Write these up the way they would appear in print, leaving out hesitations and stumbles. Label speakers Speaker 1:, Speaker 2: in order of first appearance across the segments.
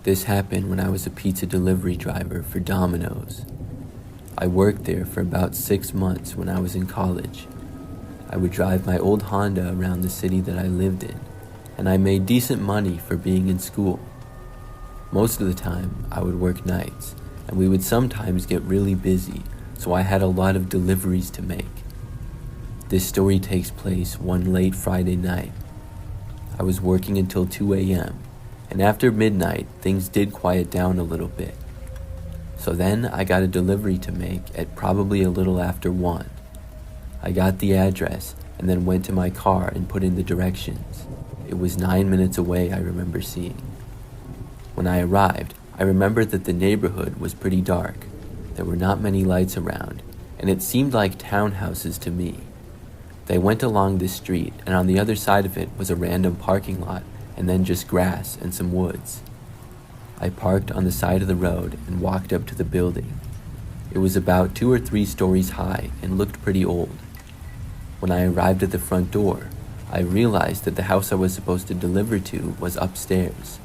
Speaker 1: This happened when I was a pizza delivery driver for Domino's. I worked there for about 6 months when I was in college. I would drive my old Honda around the city that I lived in, and I made decent money for being in school. Most of the time, I would work nights, and we would sometimes get really busy, so I had a lot of deliveries to make. This story takes place one late Friday night. I was working until 2 a.m., and after midnight, things did quiet down a little bit. So then I got a delivery to make at probably a little after 1. I got the address and then went to my car and put in the directions. It was 9 minutes away, I remember seeing. When I arrived, I remembered that the neighborhood was pretty dark. There were not many lights around, and it seemed like townhouses to me. They went along this street, and on the other side of it was a random parking lot, and then just grass and some woods. I parked on the side of the road and walked up to the building. It was about 2 or 3 stories high and looked pretty old. When I arrived at the front door, I realized that the house I was supposed to deliver to was upstairs.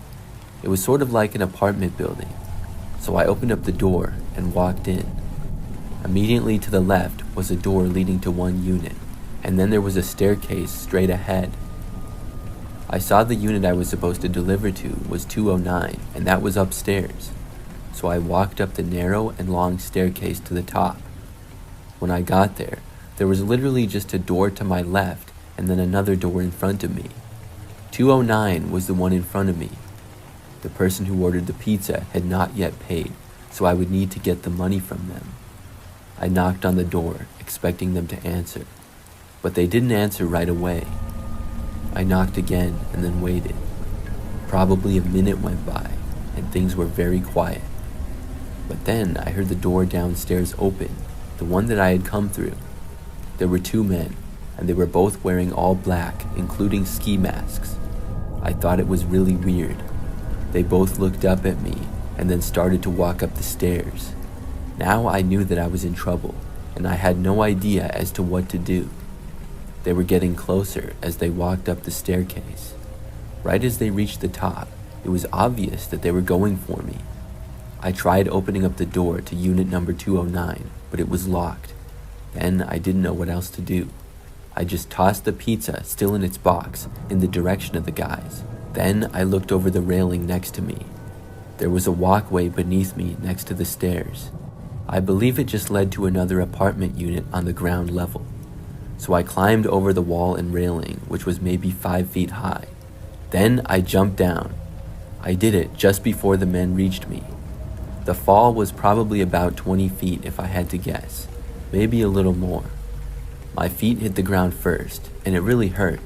Speaker 1: It was sort of like an apartment building, so I opened up the door and walked in. Immediately to the left was a door leading to one unit, and then there was a staircase straight ahead. I saw the unit I was supposed to deliver to was 209, and that was upstairs. So I walked up the narrow and long staircase to the top. When I got there, there was literally just a door to my left and then another door in front of me. 209 was the one in front of me. The person who ordered the pizza had not yet paid, so I would need to get the money from them. I knocked on the door, expecting them to answer, but they didn't answer right away. I knocked again and then waited. Probably a minute went by, and things were very quiet. But then I heard the door downstairs open, the one that I had come through. There were 2 men, and they were both wearing all black, including ski masks. I thought it was really weird. They both looked up at me, and then started to walk up the stairs. Now I knew that I was in trouble, and I had no idea as to what to do. They were getting closer as they walked up the staircase. Right as they reached the top, it was obvious that they were going for me. I tried opening up the door to unit number 209, but it was locked. Then I didn't know what else to do. I just tossed the pizza, still in its box, in the direction of the guys. Then I looked over the railing next to me. There was a walkway beneath me next to the stairs. I believe it just led to another apartment unit on the ground level. So I climbed over the wall and railing, which was maybe 5 feet high. Then I jumped down. I did it just before the men reached me. The fall was probably about 20 feet if I had to guess, maybe a little more. My feet hit the ground first, and it really hurt.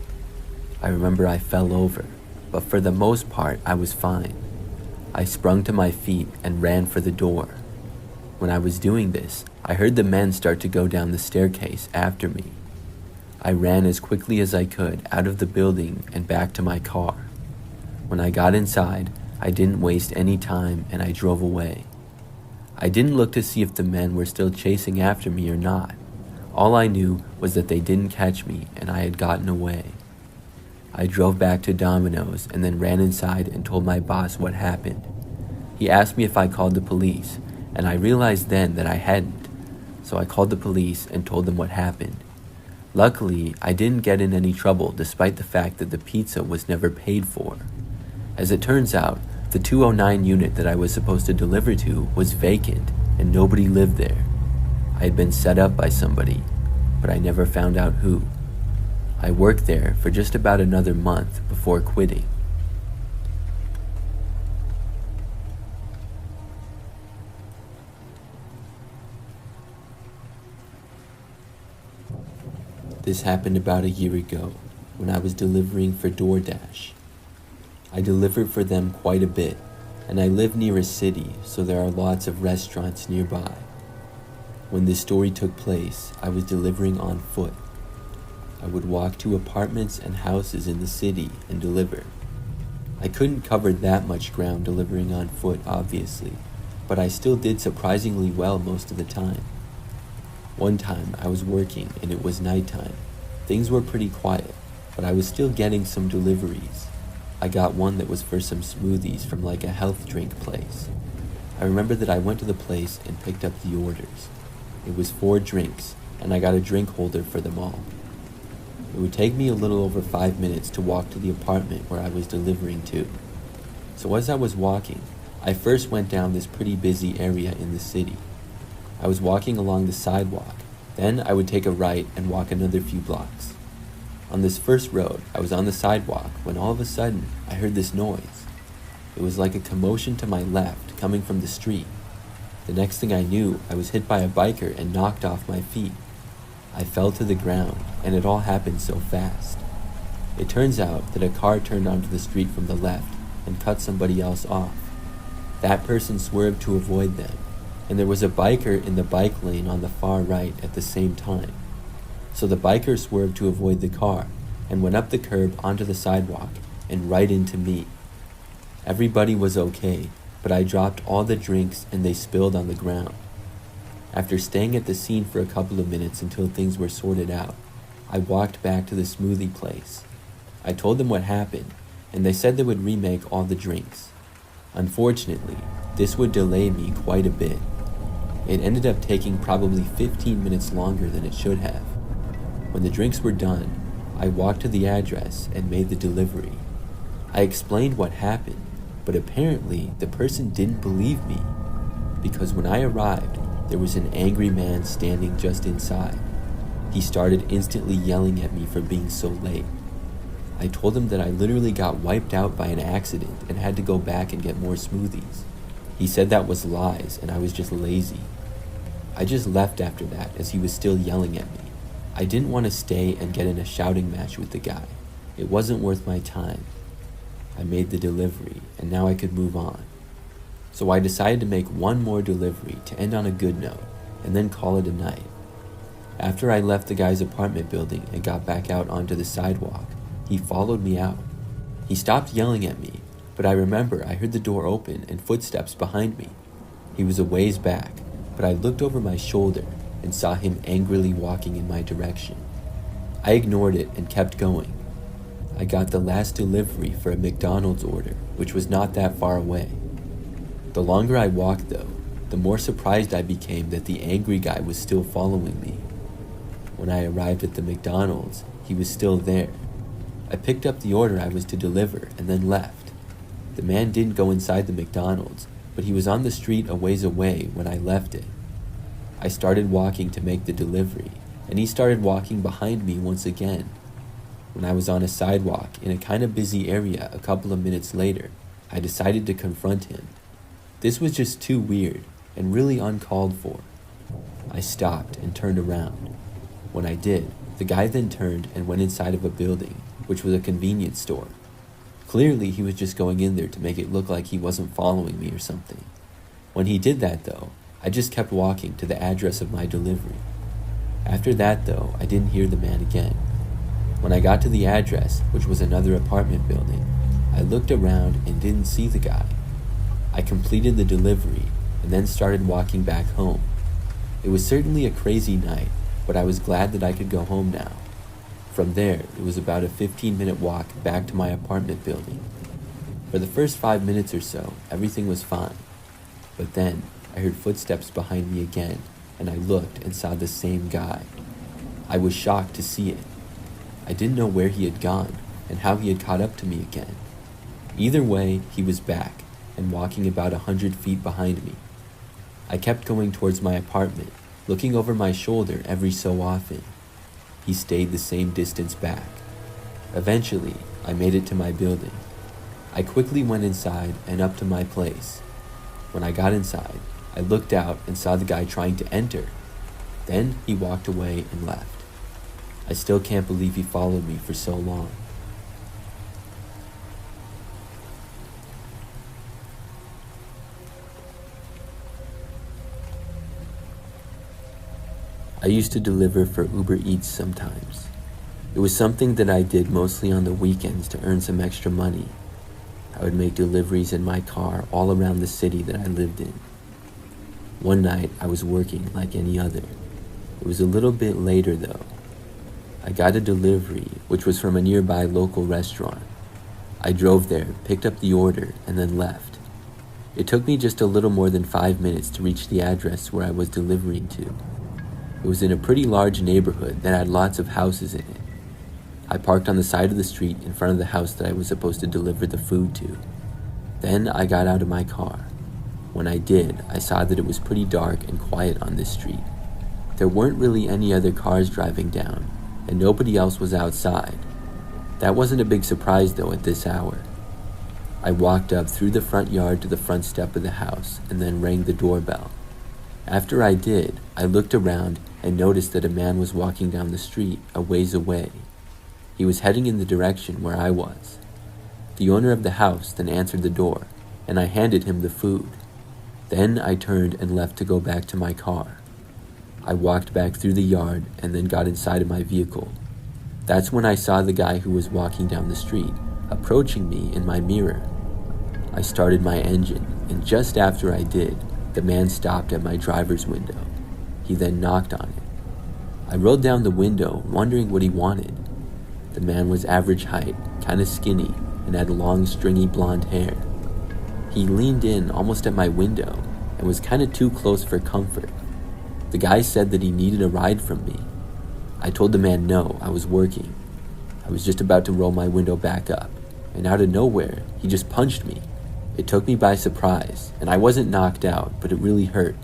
Speaker 1: I remember I fell over, but for the most part I was fine. I sprung to my feet and ran for the door. When I was doing this, I heard the men start to go down the staircase after me. I ran as quickly as I could out of the building and back to my car. When I got inside, I didn't waste any time and I drove away. I didn't look to see if the men were still chasing after me or not. All I knew was that they didn't catch me and I had gotten away. I drove back to Domino's and then ran inside and told my boss what happened. He asked me if I called the police, and I realized then that I hadn't. So I called the police and told them what happened. Luckily, I didn't get in any trouble despite the fact that the pizza was never paid for. As it turns out, the 209 unit that I was supposed to deliver to was vacant and nobody lived there. I had been set up by somebody, but I never found out who. I worked there for just about another month before quitting. This happened about a year ago when I was delivering for DoorDash. I delivered for them quite a bit, and I live near a city, so there are lots of restaurants nearby. When this story took place, I was delivering on foot. I would walk to apartments and houses in the city and deliver. I couldn't cover that much ground delivering on foot, obviously, but I still did surprisingly well most of the time. One time I was working and it was nighttime. Things were pretty quiet, but I was still getting some deliveries. I got one that was for some smoothies from like a health drink place. I remember that I went to the place and picked up the orders. It was 4 drinks, and I got a drink holder for them all. It would take me a little over 5 minutes to walk to the apartment where I was delivering to. So as I was walking, I first went down this pretty busy area in the city. I was walking along the sidewalk, then I would take a right and walk another few blocks. On this first road, I was on the sidewalk when all of a sudden I heard this noise. It was like a commotion to my left coming from the street. The next thing I knew, I was hit by a biker and knocked off my feet. I fell to the ground, and it all happened so fast. It turns out that a car turned onto the street from the left and cut somebody else off. That person swerved to avoid them, and there was a biker in the bike lane on the far right at the same time. So the biker swerved to avoid the car and went up the curb onto the sidewalk and right into me. Everybody was okay, but I dropped all the drinks and they spilled on the ground. After staying at the scene for a couple of minutes until things were sorted out, I walked back to the smoothie place. I told them what happened, and they said they would remake all the drinks. Unfortunately, this would delay me quite a bit. It ended up taking probably 15 minutes longer than it should have. When the drinks were done, I walked to the address and made the delivery. I explained what happened, but apparently the person didn't believe me, because when I arrived, there was an angry man standing just inside. He started instantly yelling at me for being so late. I told him that I literally got wiped out by an accident and had to go back and get more smoothies. He said that was lies and I was just lazy. I just left after that as he was still yelling at me. I didn't want to stay and get in a shouting match with the guy. It wasn't worth my time. I made the delivery and now I could move on. So I decided to make one more delivery to end on a good note and then call it a night. After I left the guy's apartment building and got back out onto the sidewalk, he followed me out. He stopped yelling at me, but I remember I heard the door open and footsteps behind me. He was a ways back, but I looked over my shoulder and saw him angrily walking in my direction. I ignored it and kept going. I got the last delivery for a McDonald's order, which was not that far away. The longer I walked though, the more surprised I became that the angry guy was still following me. When I arrived at the McDonald's, he was still there. I picked up the order I was to deliver and then left. The man didn't go inside the McDonald's, but he was on the street a ways away when I left it. I started walking to make the delivery, and he started walking behind me once again. When I was on a sidewalk in a kind of busy area a couple of minutes later, I decided to confront him. This was just too weird and really uncalled for. I stopped and turned around. When I did, the guy then turned and went inside of a building, which was a convenience store. Clearly, he was just going in there to make it look like he wasn't following me or something. When he did that though, I just kept walking to the address of my delivery. After that though, I didn't hear the man again. When I got to the address, which was another apartment building, I looked around and didn't see the guy. I completed the delivery and then started walking back home. It was certainly a crazy night, but I was glad that I could go home now. From there, it was about a 15-minute walk back to my apartment building. For the first 5 minutes or so, everything was fine. But then, I heard footsteps behind me again, and I looked and saw the same guy. I was shocked to see it. I didn't know where he had gone and how he had caught up to me again. Either way, he was back and walking about 100 feet behind me. I kept going towards my apartment, looking over my shoulder every so often. He stayed the same distance back. Eventually, I made it to my building. I quickly went inside and up to my place. When I got inside, I looked out and saw the guy trying to enter. Then he walked away and left. I still can't believe he followed me for so long. I used to deliver for Uber Eats sometimes. It was something that I did mostly on the weekends to earn some extra money. I would make deliveries in my car all around the city that I lived in. One night, I was working like any other. It was a little bit later though. I got a delivery, which was from a nearby local restaurant. I drove there, picked up the order, and then left. It took me just a little more than 5 minutes to reach the address where I was delivering to. It was in a pretty large neighborhood that had lots of houses in it. I parked on the side of the street in front of the house that I was supposed to deliver the food to. Then I got out of my car. When I did, I saw that it was pretty dark and quiet on this street. There weren't really any other cars driving down, and nobody else was outside. That wasn't a big surprise though at this hour. I walked up through the front yard to the front step of the house and then rang the doorbell. After I did, I looked around and noticed that a man was walking down the street a ways away. He was heading in the direction where I was. The owner of the house then answered the door, and I handed him the food. Then I turned and left to go back to my car. I walked back through the yard and then got inside of my vehicle. That's when I saw the guy who was walking down the street approaching me in my mirror. I started my engine, and just after I did, the man stopped at my driver's window. He then knocked on it. I rolled down the window, wondering what he wanted. The man was average height, kind of skinny, and had long, stringy blonde hair. He leaned in almost at my window and was kind of too close for comfort. The guy said that he needed a ride from me. I told the man no, I was working. I was just about to roll my window back up, and out of nowhere, he just punched me. It took me by surprise, and I wasn't knocked out, but it really hurt.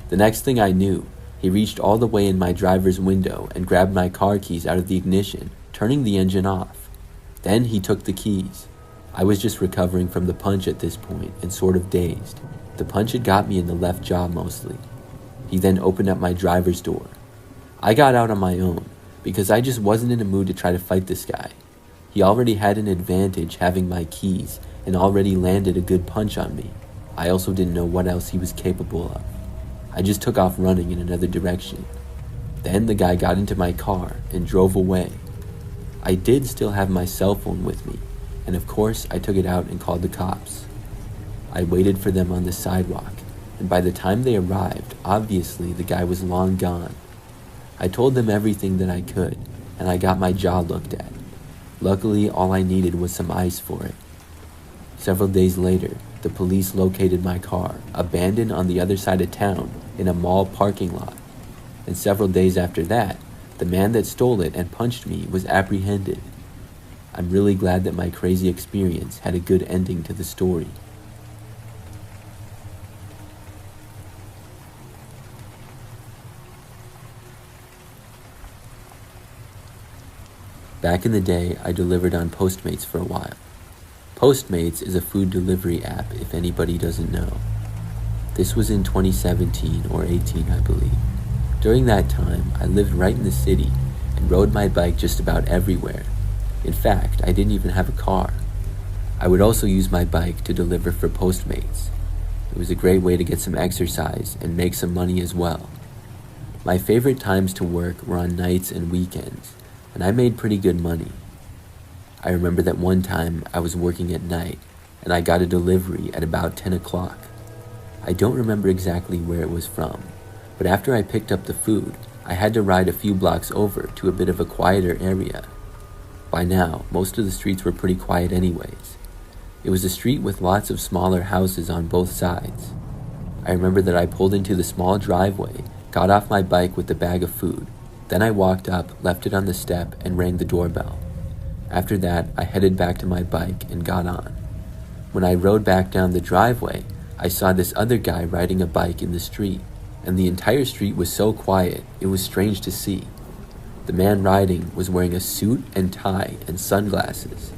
Speaker 1: The next thing I knew, he reached all the way in my driver's window and grabbed my car keys out of the ignition, turning the engine off. Then he took the keys. I was just recovering from the punch at this point and sort of dazed. The punch had got me in the left jaw mostly. He then opened up my driver's door. I got out on my own because I just wasn't in a mood to try to fight this guy. He already had an advantage having my keys and already landed a good punch on me. I also didn't know what else he was capable of. I just took off running in another direction. Then the guy got into my car and drove away. I did still have my cell phone with me, and of course I took it out and called the cops. I waited for them on the sidewalk, and by the time they arrived, obviously the guy was long gone. I told them everything that I could, and I got my jaw looked at. Luckily, all I needed was some ice for it. Several days later, the police located my car, abandoned on the other side of town, in a mall parking lot. And several days after that, the man that stole it and punched me was apprehended. I'm really glad that my crazy experience had a good ending to the story. Back in the day, I delivered on Postmates for a while. Postmates is a food delivery app if anybody doesn't know. This was in 2017 or 18, I believe. During that time, I lived right in the city and rode my bike just about everywhere. In fact, I didn't even have a car. I would also use my bike to deliver for Postmates. It was a great way to get some exercise and make some money as well. My favorite times to work were on nights and weekends, and I made pretty good money. I remember that one time I was working at night and I got a delivery at about 10 o'clock. I don't remember exactly where it was from, but after I picked up the food, I had to ride a few blocks over to a bit of a quieter area. By now, most of the streets were pretty quiet anyways. It was a street with lots of smaller houses on both sides. I remember that I pulled into the small driveway, got off my bike with the bag of food, then I walked up, left it on the step, and rang the doorbell. After that, I headed back to my bike and got on. When I rode back down the driveway, I saw this other guy riding a bike in the street, and the entire street was so quiet, it was strange to see. The man riding was wearing a suit and tie and sunglasses.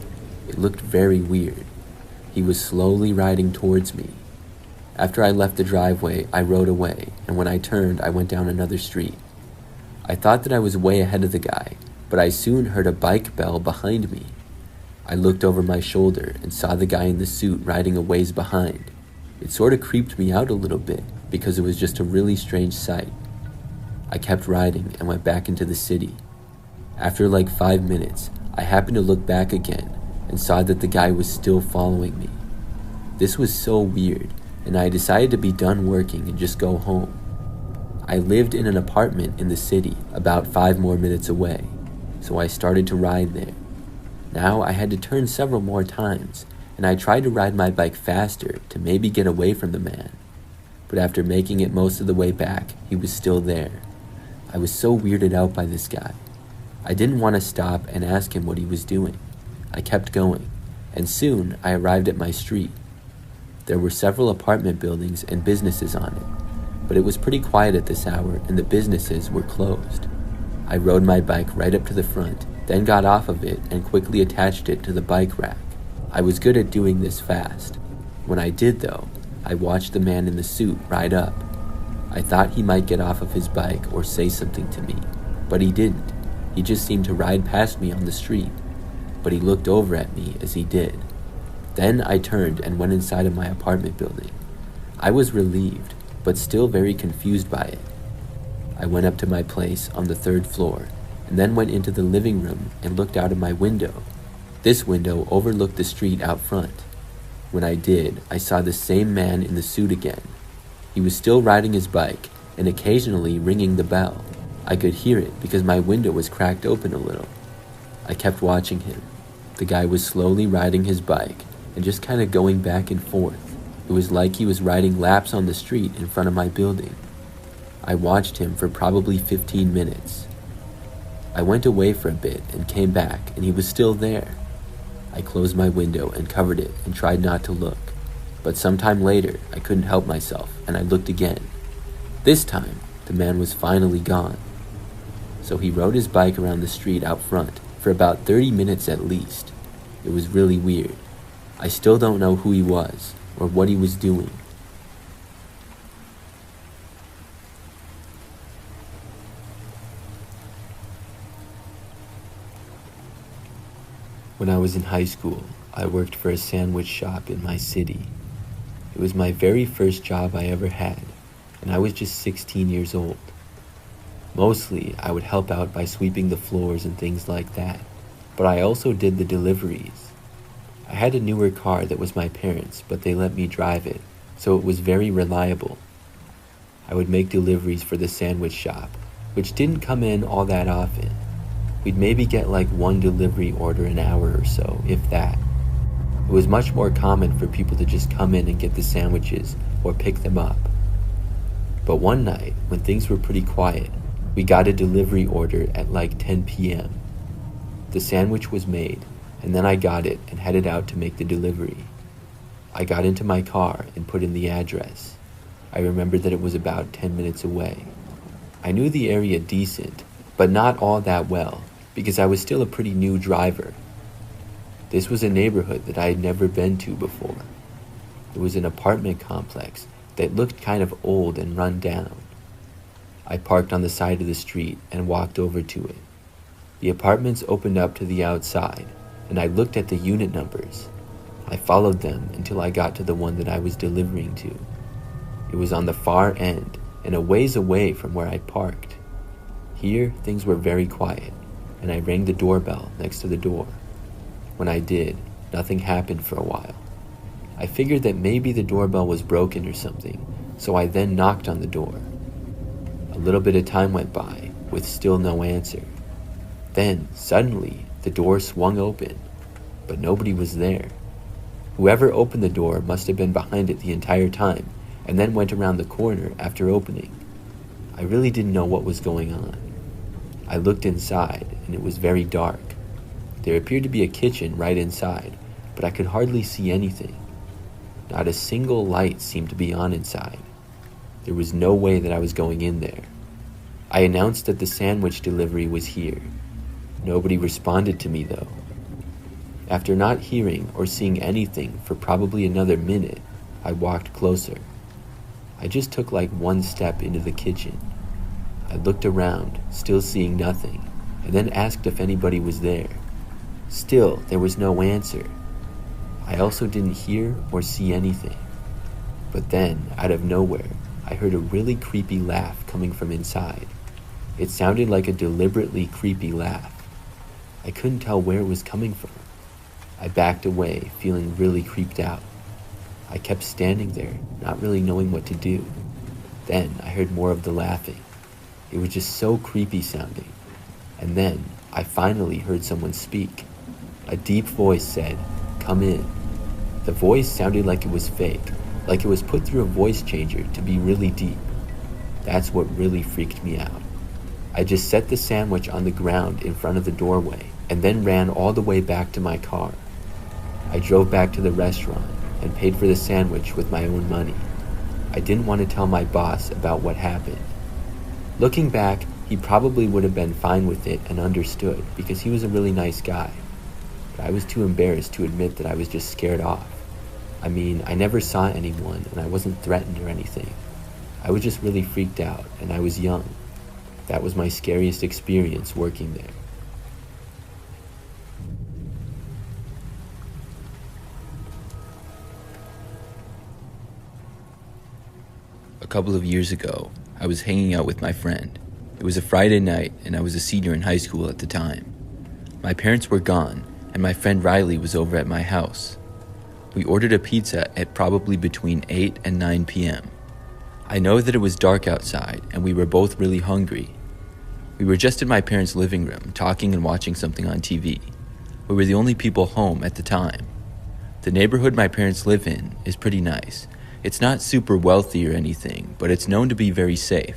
Speaker 1: It looked very weird. He was slowly riding towards me. After I left the driveway, I rode away, and when I turned, I went down another street. I thought that I was way ahead of the guy, but I soon heard a bike bell behind me. I looked over my shoulder and saw the guy in the suit riding a ways behind. It sort of creeped me out a little bit because it was just a really strange sight. I kept riding and went back into the city. After like 5 minutes, I happened to look back again and saw that the guy was still following me. This was so weird, and I decided to be done working and just go home. I lived in an apartment in the city about 5 more minutes away, so I started to ride there. Now I had to turn several more times, and I tried to ride my bike faster to maybe get away from the man. But after making it most of the way back, he was still there. I was so weirded out by this guy. I didn't want to stop and ask him what he was doing. I kept going, and soon I arrived at my street. There were several apartment buildings and businesses on it, but it was pretty quiet at this hour and the businesses were closed. I rode my bike right up to the front, then got off of it and quickly attached it to the bike rack. I was good at doing this fast. When I did though, I watched the man in the suit ride up. I thought he might get off of his bike or say something to me, but he didn't. He just seemed to ride past me on the street, but he looked over at me as he did. Then I turned and went inside of my apartment building. I was relieved, but still very confused by it. I went up to my place on the 3rd floor, and then went into the living room and looked out of my window. This window overlooked the street out front. When I did, I saw the same man in the suit again. He was still riding his bike and occasionally ringing the bell. I could hear it because my window was cracked open a little. I kept watching him. The guy was slowly riding his bike and just kind of going back and forth. It was like he was riding laps on the street in front of my building. I watched him for probably 15 minutes. I went away for a bit and came back, and he was still there. I closed my window and covered it and tried not to look. But sometime later, I couldn't help myself, and I looked again. This time, the man was finally gone. So he rode his bike around the street out front for about 30 minutes at least. It was really weird. I still don't know who he was or what he was doing. When I was in high school, I worked for a sandwich shop in my city. It was my very first job I ever had, and I was just 16 years old. Mostly, I would help out by sweeping the floors and things like that, but I also did the deliveries. I had a newer car that was my parents', but they let me drive it, so it was very reliable. I would make deliveries for the sandwich shop, which didn't come in all that often. We'd maybe get like one delivery order an hour or so, if that. It was much more common for people to just come in and get the sandwiches or pick them up. But one night, when things were pretty quiet, we got a delivery order at like 10 p.m. The sandwich was made, and then I got it and headed out to make the delivery. I got into my car and put in the address. I remembered that it was about 10 minutes away. I knew the area decent, but not all that well, because I was still a pretty new driver. This was a neighborhood that I had never been to before. It was an apartment complex that looked kind of old and run down. I parked on the side of the street and walked over to it. The apartments opened up to the outside, and I looked at the unit numbers. I followed them until I got to the one that I was delivering to. It was on the far end and a ways away from where I parked. Here, things were very quiet, and I rang the doorbell next to the door. When I did, nothing happened for a while. I figured that maybe the doorbell was broken or something, so I then knocked on the door. A little bit of time went by, with still no answer. Then, suddenly, the door swung open, but nobody was there. Whoever opened the door must have been behind it the entire time, and then went around the corner after opening. I really didn't know what was going on. I looked inside, and it was very dark. There appeared to be a kitchen right inside, but I could hardly see anything. Not a single light seemed to be on inside. There was no way that I was going in there. I announced that the sandwich delivery was here. Nobody responded to me, though. After not hearing or seeing anything for probably another minute, I walked closer. I just took like one step into the kitchen. I looked around, still seeing nothing, and then asked if anybody was there. Still, there was no answer. I also didn't hear or see anything. But then, out of nowhere, I heard a really creepy laugh coming from inside. It sounded like a deliberately creepy laugh. I couldn't tell where it was coming from. I backed away, feeling really creeped out. I kept standing there, not really knowing what to do. Then I heard more of the laughing. It was just so creepy sounding. And then I finally heard someone speak. A deep voice said, "Come in." The voice sounded like it was fake, like it was put through a voice changer to be really deep. That's what really freaked me out. I just set the sandwich on the ground in front of the doorway and then ran all the way back to my car. I drove back to the restaurant and paid for the sandwich with my own money. I didn't want to tell my boss about what happened. Looking back, he probably would have been fine with it and understood because he was a really nice guy. But I was too embarrassed to admit that I was just scared off. I mean, I never saw anyone and I wasn't threatened or anything. I was just really freaked out and I was young. That was my scariest experience working there. A couple of years ago, I was hanging out with my friend. It was a Friday night and I was a senior in high school at the time. My parents were gone and my friend Riley was over at my house. We ordered a pizza at probably between 8 and 9 p.m. I know that it was dark outside and we were both really hungry. We were just in my parents' living room talking and watching something on TV. We were the only people home at the time. The neighborhood my parents live in is pretty nice. It's not super wealthy or anything, but it's known to be very safe.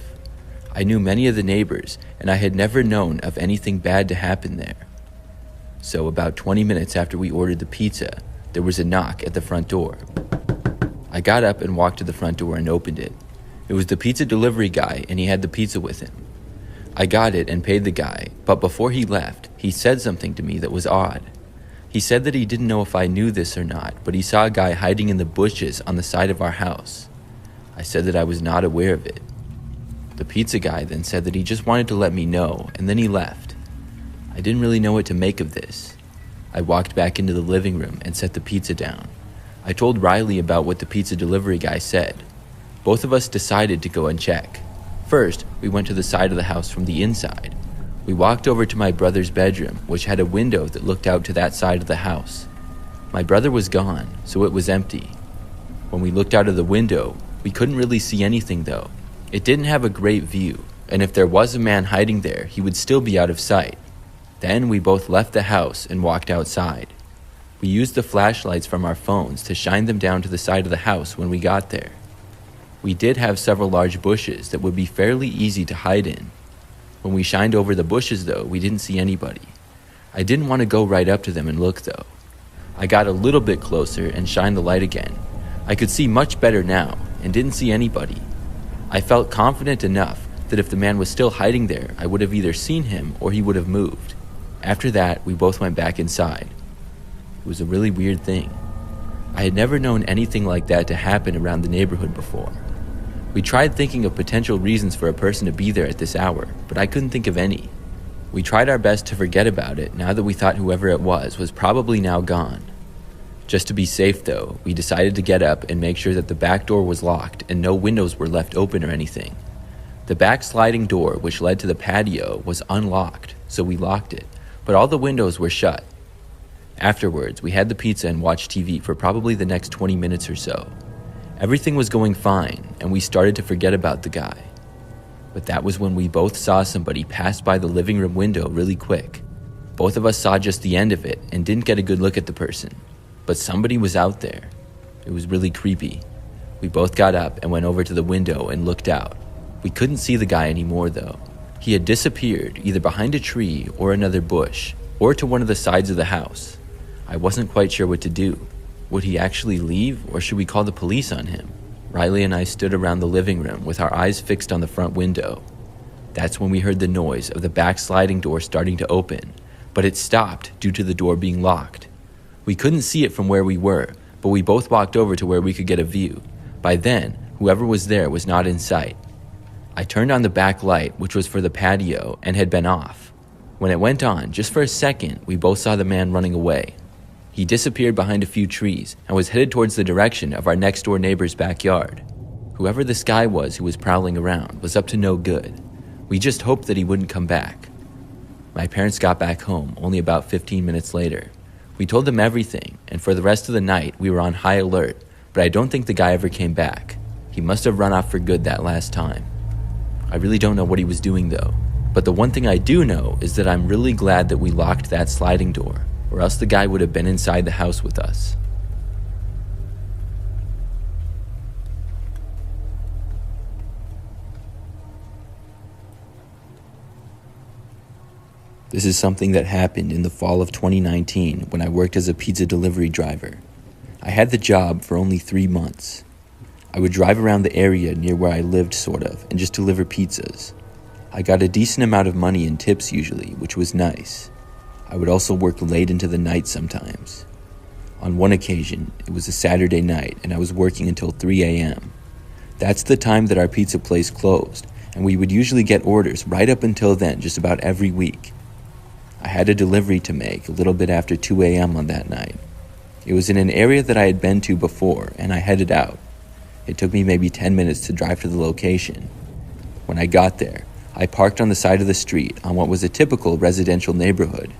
Speaker 1: I knew many of the neighbors and I had never known of anything bad to happen there. So about 20 minutes after we ordered the pizza, there was a knock at the front door. I got up and walked to the front door and opened it. It was the pizza delivery guy and he had the pizza with him. I got it and paid the guy, but before he left, he said something to me that was odd. He said that he didn't know if I knew this or not, but he saw a guy hiding in the bushes on the side of our house. I said that I was not aware of it. The pizza guy then said that he just wanted to let me know, and then he left. I didn't really know what to make of this. I walked back into the living room and set the pizza down. I told Riley about what the pizza delivery guy said. Both of us decided to go and check. First, we went to the side of the house from the inside. We walked over to my brother's bedroom, which had a window that looked out to that side of the house. My brother was gone, so it was empty. When we looked out of the window, we couldn't really see anything though. It didn't have a great view, and if there was a man hiding there, he would still be out of sight. Then we both left the house and walked outside. We used the flashlights from our phones to shine them down to the side of the house when we got there. We did have several large bushes that would be fairly easy to hide in. When we shined over the bushes though, we didn't see anybody. I didn't want to go right up to them and look though. I got a little bit closer and shined the light again. I could see much better now and didn't see anybody. I felt confident enough that if the man was still hiding there, I would have either seen him or he would have moved. After that, we both went back inside. It was a really weird thing. I had never known anything like that to happen around the neighborhood before. We tried thinking of potential reasons for a person to be there at this hour, but I couldn't think of any. We tried our best to forget about it now that we thought whoever it was probably now gone. Just to be safe though, we decided to get up and make sure that the back door was locked and no windows were left open or anything. The back sliding door, which led to the patio, was unlocked, so we locked it, but all the windows were shut. Afterwards, we had the pizza and watched TV for probably the next 20 minutes or so. Everything was going fine, and we started to forget about the guy. But that was when we both saw somebody pass by the living room window really quick. Both of us saw just the end of it and didn't get a good look at the person. But somebody was out there. It was really creepy. We both got up and went over to the window and looked out. We couldn't see the guy anymore though. He had disappeared either behind a tree or another bush, or to one of the sides of the house. I wasn't quite sure what to do. Would he actually leave, or should we call the police on him? Riley and I stood around the living room with our eyes fixed on the front window. That's when we heard the noise of the back sliding door starting to open, but it stopped due to the door being locked. We couldn't see it from where we were, but we both walked over to where we could get a view. By then, whoever was there was not in sight. I turned on the back light, which was for the patio, and had been off. When it went on, just for a second, we both saw the man running away. He disappeared behind a few trees and was headed towards the direction of our next door neighbor's backyard. Whoever this guy was who was prowling around was up to no good. We just hoped that he wouldn't come back. My parents got back home only about 15 minutes later. We told them everything, and for the rest of the night we were on high alert, but I don't think the guy ever came back. He must have run off for good that last time. I really don't know what he was doing though, but the one thing I do know is that I'm really glad that we locked that sliding door, or else the guy would have been inside the house with us. This is something that happened in the fall of 2019 when I worked as a pizza delivery driver. I had the job for only 3 months. I would drive around the area near where I lived sort of and just deliver pizzas. I got a decent amount of money in tips usually, which was nice. I would also work late into the night sometimes. On one occasion, it was a Saturday night and I was working until 3 a.m. That's the time that our pizza place closed, and we would usually get orders right up until then just about every week. I had a delivery to make a little bit after 2 a.m. on that night. It was in an area that I had been to before, and I headed out. It took me maybe 10 minutes to drive to the location. When I got there, I parked on the side of the street on what was a typical residential neighborhood.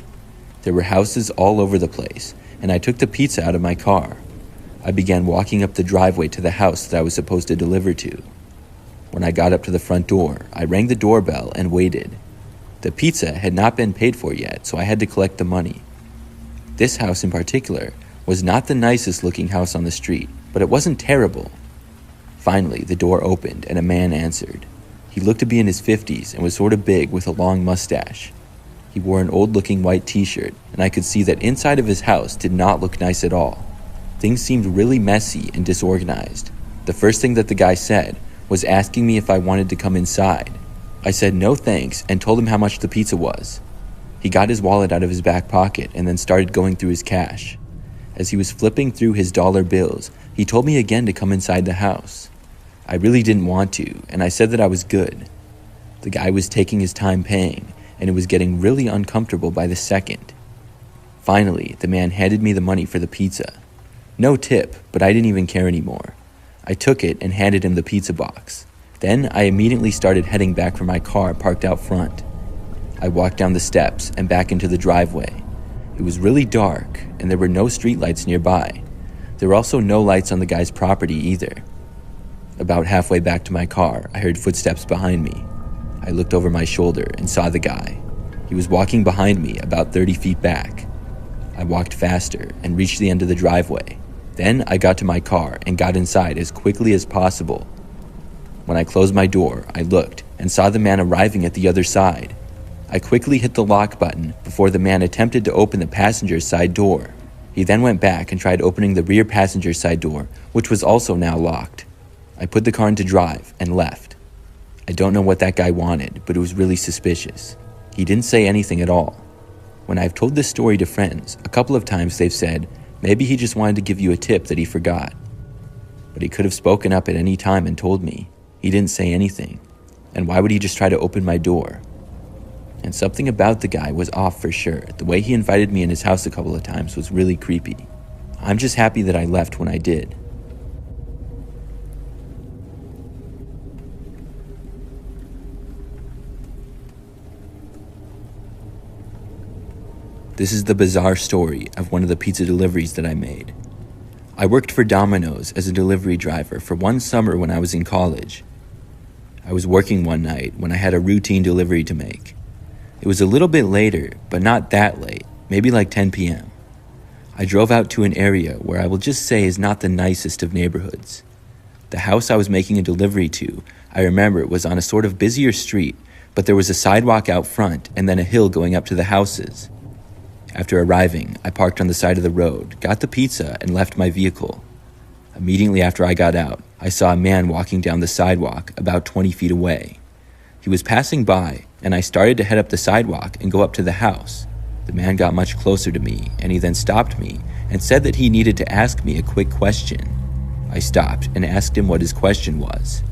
Speaker 1: There were houses all over the place, and I took the pizza out of my car. I began walking up the driveway to the house that I was supposed to deliver to. When I got up to the front door, I rang the doorbell and waited. The pizza had not been paid for yet, so I had to collect the money. This house in particular was not the nicest looking house on the street, but it wasn't terrible. Finally, the door opened and a man answered. He looked to be in his 50s and was sort of big with a long mustache. He wore an old-looking white t-shirt, and I could see that inside of his house did not look nice at all. Things seemed really messy and disorganized. The first thing that the guy said was asking me if I wanted to come inside. I said no thanks and told him how much the pizza was. He got his wallet out of his back pocket and then started going through his cash. As he was flipping through his dollar bills, he told me again to come inside the house. I really didn't want to, and I said that I was good. The guy was taking his time paying, and it was getting really uncomfortable by the second. Finally, the man handed me the money for the pizza. No tip, but I didn't even care anymore. I took it and handed him the pizza box. Then I immediately started heading back for my car parked out front. I walked down the steps and back into the driveway. It was really dark, and there were no streetlights nearby. There were also no lights on the guy's property either. About halfway back to my car, I heard footsteps behind me. I looked over my shoulder and saw the guy. He was walking behind me about 30 feet back. I walked faster and reached the end of the driveway. Then I got to my car and got inside as quickly as possible. When I closed my door, I looked and saw the man arriving at the other side. I quickly hit the lock button before the man attempted to open the passenger side door. He then went back and tried opening the rear passenger side door, which was also now locked. I put the car into drive and left. I don't know what that guy wanted, but it was really suspicious. He didn't say anything at all. When I've told this story to friends, a couple of times they've said, maybe he just wanted to give you a tip that he forgot. But he could have spoken up at any time and told me. He didn't say anything. And why would he just try to open my door? And something about the guy was off for sure. The way he invited me in his house a couple of times was really creepy. I'm just happy that I left when I did. This is the bizarre story of one of the pizza deliveries that I made. I worked for Domino's as a delivery driver for one summer when I was in college. I was working one night when I had a routine delivery to make. It was a little bit later, but not that late, maybe like 10 p.m. I drove out to an area where I will just say is not the nicest of neighborhoods. The house I was making a delivery to, I remember it was on a sort of busier street, but there was a sidewalk out front and then a hill going up to the houses. After arriving, I parked on the side of the road, got the pizza, and left my vehicle. Immediately after I got out, I saw a man walking down the sidewalk about 20 feet away. He was passing by, and I started to head up the sidewalk and go up to the house. The man got much closer to me, and he then stopped me and said that he needed to ask me a quick question. I stopped and asked him what his question was.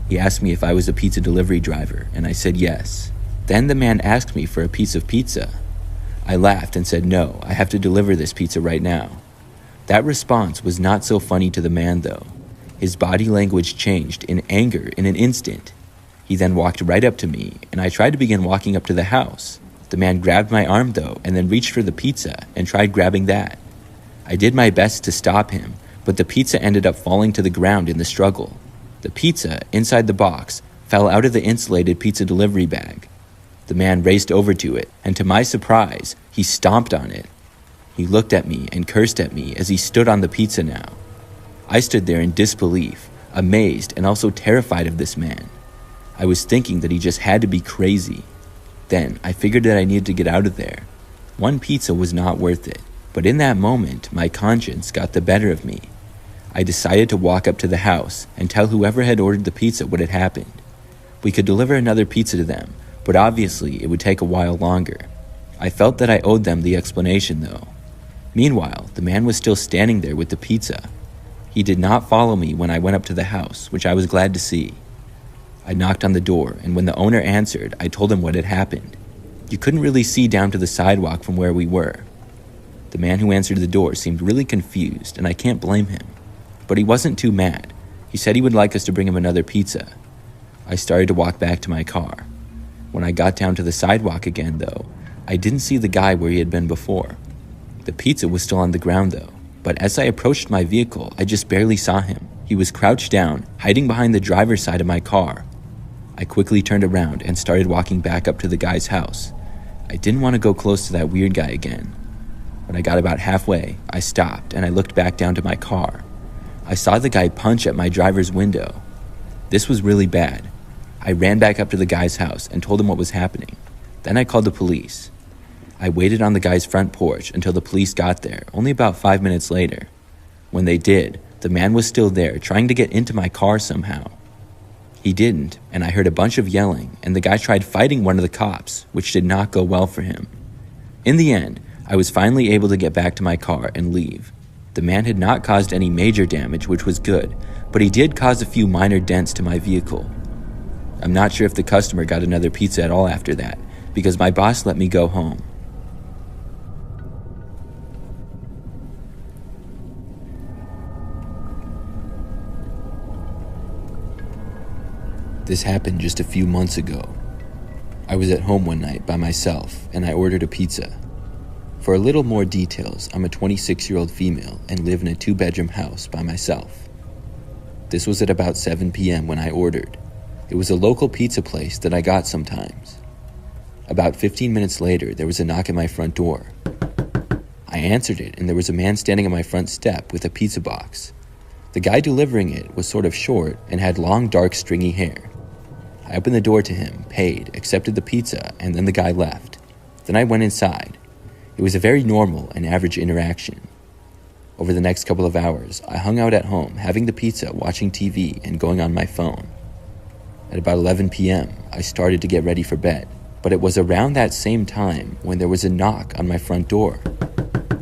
Speaker 1: He asked me if I was a pizza delivery driver, and I said yes. Then the man asked me for a piece of pizza. I laughed and said, no, I have to deliver this pizza right now. That response was not so funny to the man, though. His body language changed in anger in an instant. He then walked right up to me, and I tried to begin walking up to the house. The man grabbed my arm, though, and then reached for the pizza and tried grabbing that. I did my best to stop him, but the pizza ended up falling to the ground in the struggle. The pizza, inside the box, fell out of the insulated pizza delivery bag. The man raced over to it, and to my surprise, he stomped on it. He looked at me and cursed at me as he stood on the pizza now. I stood there in disbelief, amazed and also terrified of this man. I was thinking that he just had to be crazy. Then I figured that I needed to get out of there. One pizza was not worth it, but in that moment, my conscience got the better of me. I decided to walk up to the house and tell whoever had ordered the pizza what had happened. We could deliver another pizza to them, but obviously it would take a while longer. I felt that I owed them the explanation though. Meanwhile, the man was still standing there with the pizza. He did not follow me when I went up to the house, which I was glad to see. I knocked on the door, and when the owner answered, I told him what had happened. You couldn't really see down to the sidewalk from where we were. The man who answered the door seemed really confused, and I can't blame him. But he wasn't too mad. He said he would like us to bring him another pizza. I started to walk back to my car. When I got down to the sidewalk again, though, I didn't see the guy where he had been before. The pizza was still on the ground, though, but as I approached my vehicle, I just barely saw him. He was crouched down, hiding behind the driver's side of my car. I quickly turned around and started walking back up to the guy's house. I didn't want to go close to that weird guy again. When I got about halfway, I stopped and I looked back down to my car. I saw the guy punch at my driver's window. This was really bad. I ran back up to the guy's house and told him what was happening. Then I called the police. I waited on the guy's front porch until the police got there, only about 5 minutes later. When they did, the man was still there, trying to get into my car somehow. He didn't, and I heard a bunch of yelling, and the guy tried fighting one of the cops, which did not go well for him. In the end, I was finally able to get back to my car and leave. The man had not caused any major damage, which was good, but he did cause a few minor dents to my vehicle. I'm not sure if the customer got another pizza at all after that, because my boss let me go home. This happened just a few months ago. I was at home one night by myself, and I ordered a pizza. For a little more details, I'm a 26-year-old female and live in a 2-bedroom house by myself. This was at about 7 p.m. when I ordered. It was a local pizza place that I got sometimes. About 15 minutes later, there was a knock at my front door. I answered it, and there was a man standing on my front step with a pizza box. The guy delivering it was sort of short and had long, dark, stringy hair. I opened the door to him, paid, accepted the pizza, and then the guy left. Then I went inside. It was a very normal and average interaction. Over the next couple of hours, I hung out at home, having the pizza, watching TV, and going on my phone. At about 11 p.m., I started to get ready for bed, but it was around that same time when there was a knock on my front door.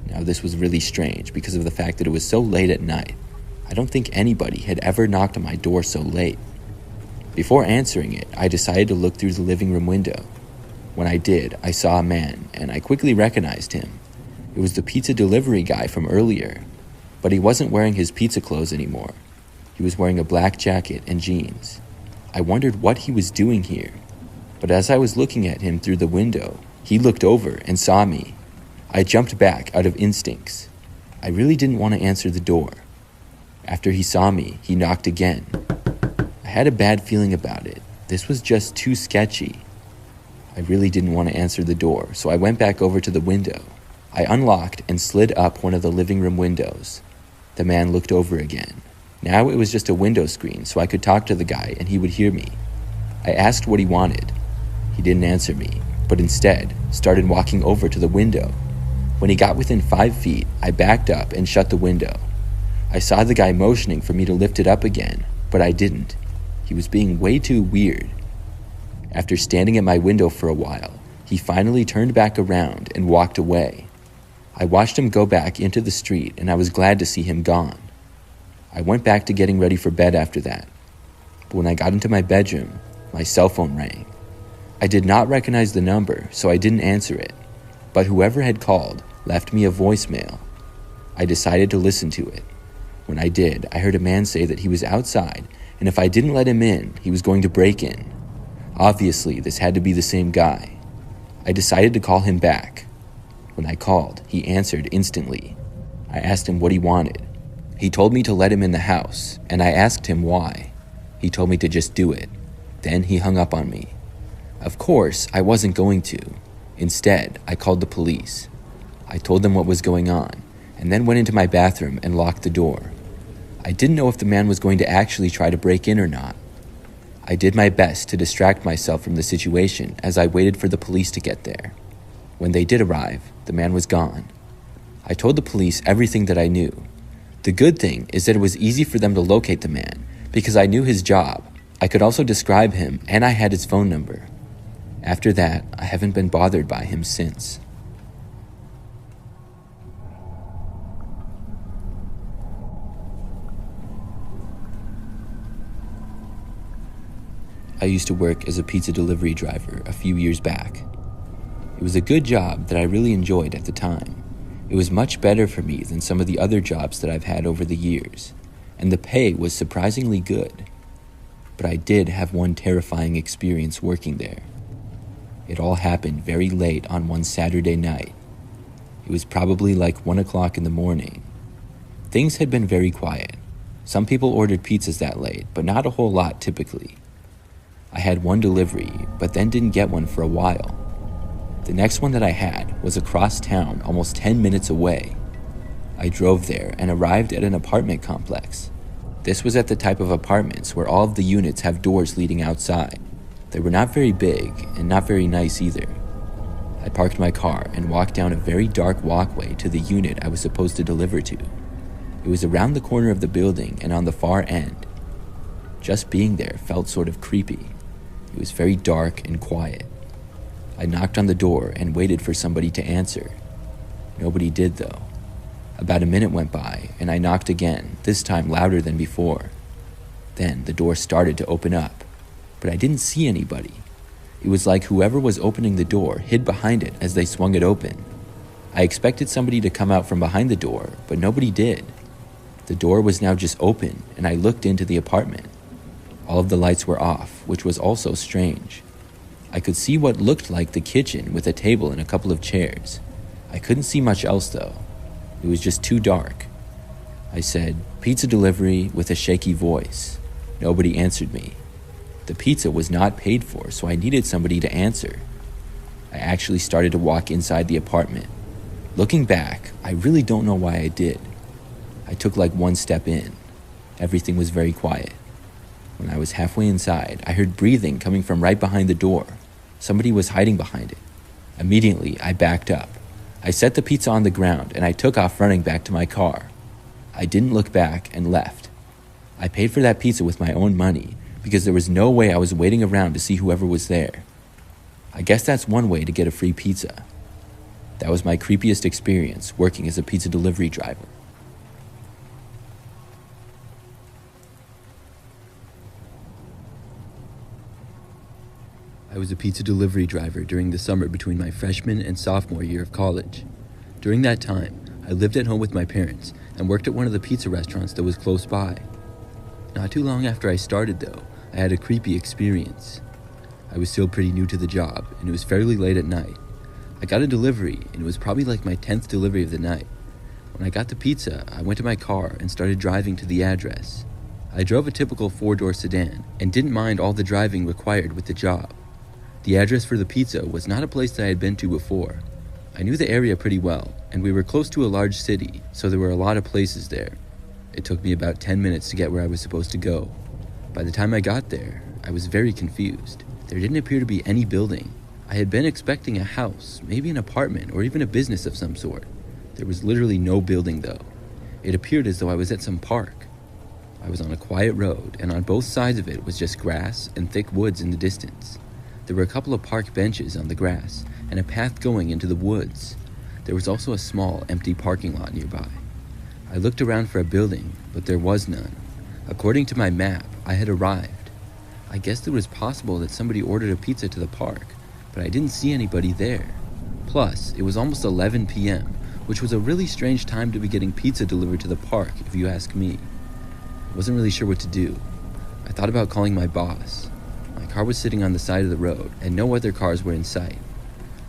Speaker 1: Now, this was really strange because of the fact that it was so late at night. I don't think anybody had ever knocked on my door so late. Before answering it, I decided to look through the living room window. When I did, I saw a man, and I quickly recognized him. It was the pizza delivery guy from earlier, but he wasn't wearing his pizza clothes anymore. He was wearing a black jacket and jeans. I wondered what he was doing here, but as I was looking at him through the window, he looked over and saw me. I jumped back out of instincts. I really didn't want to answer the door. After he saw me, he knocked again. I had a bad feeling about it. This was just too sketchy. I really didn't want to answer the door, so I went back over to the window. I unlocked and slid up one of the living room windows. The man looked over again. Now it was just a window screen, so I could talk to the guy and he would hear me. I asked what he wanted. He didn't answer me, but instead started walking over to the window. When he got within 5 feet, I backed up and shut the window. I saw the guy motioning for me to lift it up again, but I didn't. He was being way too weird. After standing at my window for a while, he finally turned back around and walked away. I watched him go back into the street, and I was glad to see him gone. I went back to getting ready for bed after that. But when I got into my bedroom, my cell phone rang. I did not recognize the number, so I didn't answer it. But whoever had called left me a voicemail. I decided to listen to it. When I did, I heard a man say that he was outside, and if I didn't let him in, he was going to break in. Obviously, this had to be the same guy. I decided to call him back. When I called, he answered instantly. I asked him what he wanted. He told me to let him in the house, and I asked him why. He told me to just do it. Then he hung up on me. Of course, I wasn't going to. Instead, I called the police. I told them what was going on, and then went into my bathroom and locked the door. I didn't know if the man was going to actually try to break in or not. I did my best to distract myself from the situation as I waited for the police to get there. When they did arrive, the man was gone. I told the police everything that I knew. The good thing is that it was easy for them to locate the man because I knew his job. I could also describe him, and I had his phone number. After that, I haven't been bothered by him since. I used to work as a pizza delivery driver a few years back. It was a good job that I really enjoyed at the time. It was much better for me than some of the other jobs that I've had over the years, and the pay was surprisingly good. But I did have one terrifying experience working there. It all happened very late on one Saturday night. It was probably like 1 o'clock in the morning. Things had been very quiet. Some people ordered pizzas that late, but not a whole lot typically. I had one delivery, but then didn't get one for a while. The next one that I had was across town, almost 10 minutes away. I drove there and arrived at an apartment complex. This was at the type of apartments where all of the units have doors leading outside. They were not very big and not very nice either. I parked my car and walked down a very dark walkway to the unit I was supposed to deliver to. It was around the corner of the building and on the far end. Just being there felt sort of creepy. It was very dark and quiet. I knocked on the door and waited for somebody to answer. Nobody did though. About a minute went by and I knocked again, this time louder than before. Then the door started to open up, but I didn't see anybody. It was like whoever was opening the door hid behind it as they swung it open. I expected somebody to come out from behind the door, but nobody did. The door was now just open and I looked into the apartment. All of the lights were off, which was also strange. I could see what looked like the kitchen with a table and a couple of chairs. I couldn't see much else though. It was just too dark. I said, "Pizza delivery," with a shaky voice. Nobody answered me. The pizza was not paid for, so I needed somebody to answer. I actually started to walk inside the apartment. Looking back, I really don't know why I did. I took like one step in. Everything was very quiet. When I was halfway inside, I heard breathing coming from right behind the door. Somebody was hiding behind it. Immediately, I backed up. I set the pizza on the ground and I took off running back to my car. I didn't look back and left. I paid for that pizza with my own money because there was no way I was waiting around to see whoever was there. I guess that's one way to get a free pizza. That was my creepiest experience working as a pizza delivery driver. I was a pizza delivery driver during the summer between my freshman and sophomore year of college. During that time, I lived at home with my parents and worked at one of the pizza restaurants that was close by. Not too long after I started though, I had a creepy experience. I was still pretty new to the job and it was fairly late at night. I got a delivery and it was probably like my 10th delivery of the night. When I got the pizza, I went to my car and started driving to the address. I drove a typical 4-door sedan and didn't mind all the driving required with the job. The address for the pizza was not a place that I had been to before. I knew the area pretty well, and we were close to a large city, so there were a lot of places there. It took me about 10 minutes to get where I was supposed to go. By the time I got there, I was very confused. There didn't appear to be any building. I had been expecting a house, maybe an apartment, or even a business of some sort. There was literally no building though. It appeared as though I was at some park. I was on a quiet road, and on both sides of it was just grass and thick woods in the distance. There were a couple of park benches on the grass and a path going into the woods. There was also a small, empty parking lot nearby. I looked around for a building, but there was none. According to my map, I had arrived. I guessed it was possible that somebody ordered a pizza to the park, but I didn't see anybody there. Plus, it was almost 11 p.m., which was a really strange time to be getting pizza delivered to the park, if you ask me. I wasn't really sure what to do. I thought about calling my boss. My car was sitting on the side of the road, and no other cars were in sight.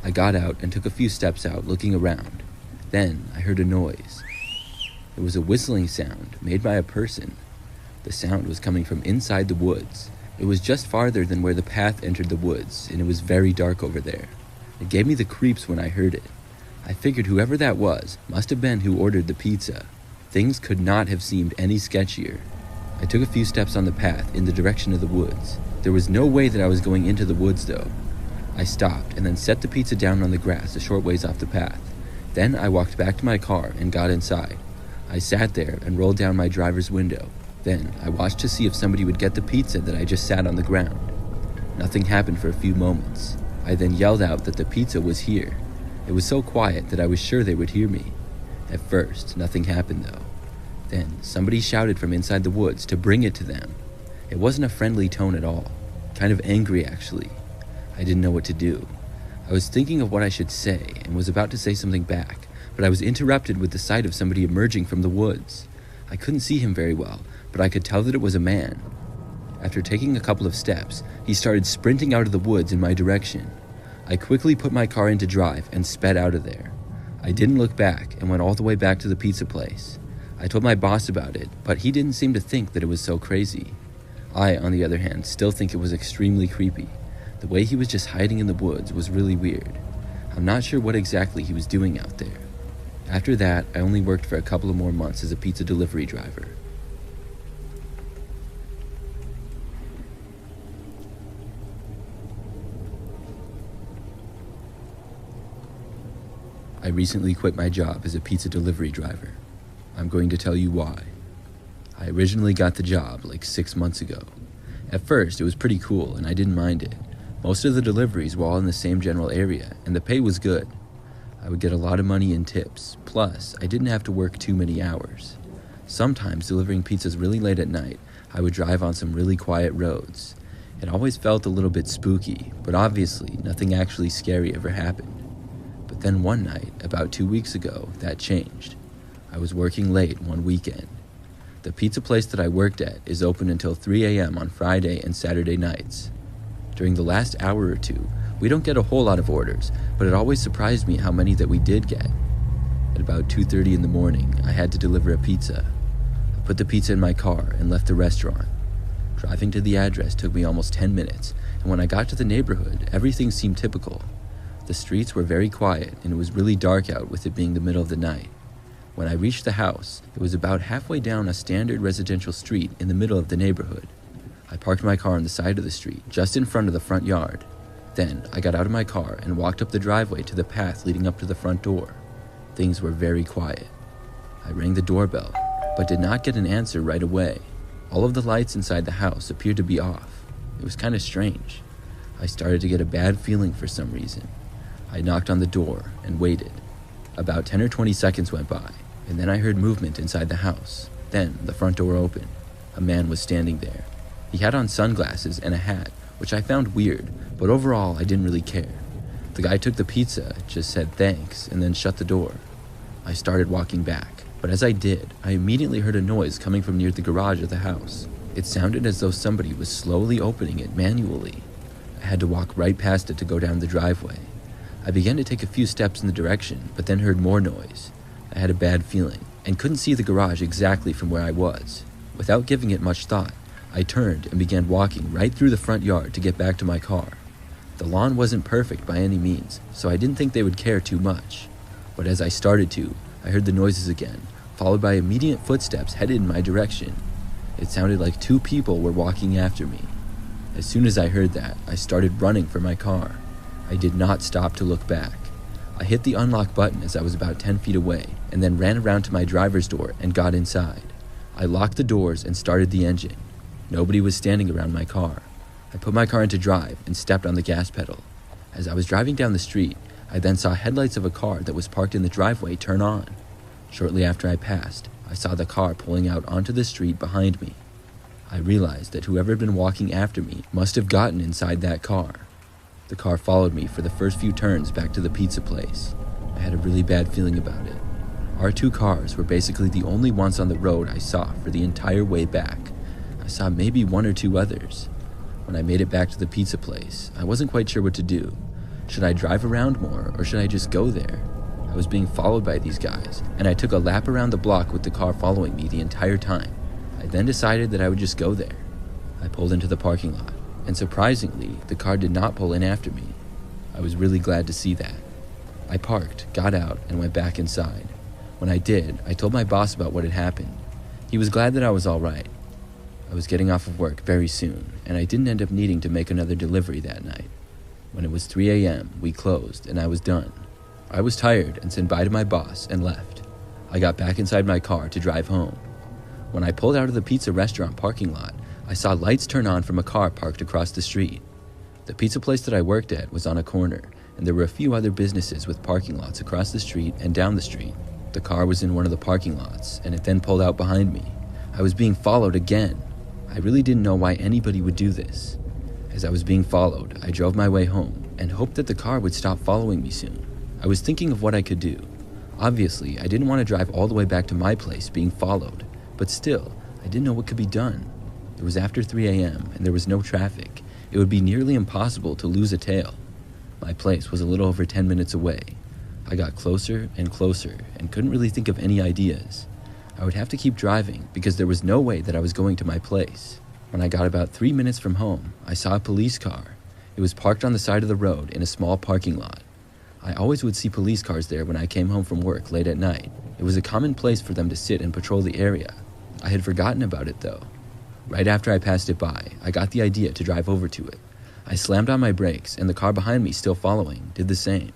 Speaker 1: I got out and took a few steps out, looking around. Then I heard a noise. It was a whistling sound made by a person. The sound was coming from inside the woods. It was just farther than where the path entered the woods, and it was very dark over there. It gave me the creeps when I heard it.
Speaker 2: I figured whoever that was must have been who ordered the pizza. Things could not have seemed any sketchier. I took a few steps on the path in the direction of the woods. There was no way that I was going into the woods though. I stopped and then set the pizza down on the grass a short ways off the path. Then I walked back to my car and got inside. I sat there and rolled down my driver's window. Then I watched to see if somebody would get the pizza that I just sat on the ground. Nothing happened for a few moments. I then yelled out that the pizza was here. It was so quiet that I was sure they would hear me. At first, nothing happened though. Then somebody shouted from inside the woods to bring it to them. It wasn't a friendly tone at all. Kind of angry actually. I didn't know what to do. I was thinking of what I should say and was about to say something back, but I was interrupted with the sight of somebody emerging from the woods. I couldn't see him very well, but I could tell that it was a man. After taking a couple of steps, he started sprinting out of the woods in my direction. I quickly put my car into drive and sped out of there. I didn't look back and went all the way back to the pizza place. I told my boss about it, but he didn't seem to think that it was so crazy. I, on the other hand, still think it was extremely creepy. The way he was just hiding in the woods was really weird. I'm not sure what exactly he was doing out there. After that, I only worked for a couple of more months as a pizza delivery driver. I recently quit my job as a pizza delivery driver. I'm going to tell you why. I originally got the job like 6 months ago. At first, it was pretty cool and I didn't mind it. Most of the deliveries were all in the same general area, and the pay was good. I would get a lot of money in tips, plus I didn't have to work too many hours. Sometimes delivering pizzas really late at night, I would drive on some really quiet roads. It always felt a little bit spooky, but obviously nothing actually scary ever happened. But then one night, about 2 weeks ago, that changed. I was working late one weekend. The pizza place that I worked at is open until 3 a.m. on Friday and Saturday nights. During the last hour or two, we don't get a whole lot of orders, but it always surprised me how many that we did get. At about 2:30 in the morning, I had to deliver a pizza. I put the pizza in my car and left the restaurant. Driving to the address took me almost 10 minutes, and when I got to the neighborhood, everything seemed typical. The streets were very quiet, and it was really dark out with it being the middle of the night. When I reached the house, it was about halfway down a standard residential street in the middle of the neighborhood. I parked my car on the side of the street, just in front of the front yard. Then, I got out of my car and walked up the driveway to the path leading up to the front door. Things were very quiet. I rang the doorbell, but did not get an answer right away. All of the lights inside the house appeared to be off. It was kind of strange. I started to get a bad feeling for some reason. I knocked on the door and waited. About 10 or 20 seconds went by, and then I heard movement inside the house. Then, the front door opened. A man was standing there. He had on sunglasses and a hat, which I found weird, but overall I didn't really care. The guy took the pizza, just said thanks, and then shut the door. I started walking back, but as I did, I immediately heard a noise coming from near the garage of the house. It sounded as though somebody was slowly opening it manually. I had to walk right past it to go down the driveway. I began to take a few steps in the direction, but then heard more noise. I had a bad feeling, and couldn't see the garage exactly from where I was. Without giving it much thought, I turned and began walking right through the front yard to get back to my car. The lawn wasn't perfect by any means, so I didn't think they would care too much. But as I started to, I heard the noises again, followed by immediate footsteps headed in my direction. It sounded like 2 people were walking after me. As soon as I heard that, I started running for my car. I did not stop to look back. I hit the unlock button as I was about 10 feet away, and then ran around to my driver's door and got inside. I locked the doors and started the engine. Nobody was standing around my car. I put my car into drive and stepped on the gas pedal. As I was driving down the street, I then saw headlights of a car that was parked in the driveway turn on. Shortly after I passed, I saw the car pulling out onto the street behind me. I realized that whoever had been walking after me must have gotten inside that car. The car followed me for the first few turns back to the pizza place. I had a really bad feeling about it. Our 2 cars were basically the only ones on the road I saw for the entire way back. I saw maybe 1 or 2 others. When I made it back to the pizza place, I wasn't quite sure what to do. Should I drive around more, or should I just go there? I was being followed by these guys, and I took a lap around the block with the car following me the entire time. I then decided that I would just go there. I pulled into the parking lot, and surprisingly, the car did not pull in after me. I was really glad to see that. I parked, got out, and went back inside. When I did, I told my boss about what had happened. He was glad that I was all right. I was getting off of work very soon, and I didn't end up needing to make another delivery that night. When it was 3 a.m., we closed, and I was done. I was tired and said bye to my boss and left. I got back inside my car to drive home. When I pulled out of the pizza restaurant parking lot, I saw lights turn on from a car parked across the street. The pizza place that I worked at was on a corner, and there were a few other businesses with parking lots across the street and down the street. The car was in one of the parking lots, and it then pulled out behind me. I was being followed again. I really didn't know why anybody would do this. As I was being followed, I drove my way home and hoped that the car would stop following me soon. I was thinking of what I could do. Obviously, I didn't want to drive all the way back to my place being followed, but still, I didn't know what could be done. It was after 3 a.m. and there was no traffic. It would be nearly impossible to lose a tail. My place was a little over 10 minutes away. I got closer and closer and couldn't really think of any ideas. I would have to keep driving because there was no way that I was going to my place. When I got about 3 minutes from home, I saw a police car. It was parked on the side of the road in a small parking lot. I always would see police cars there when I came home from work late at night. It was a common place for them to sit and patrol the area. I had forgotten about it though. Right after I passed it by, I got the idea to drive over to it. I slammed on my brakes and the car behind me, still following, did the same.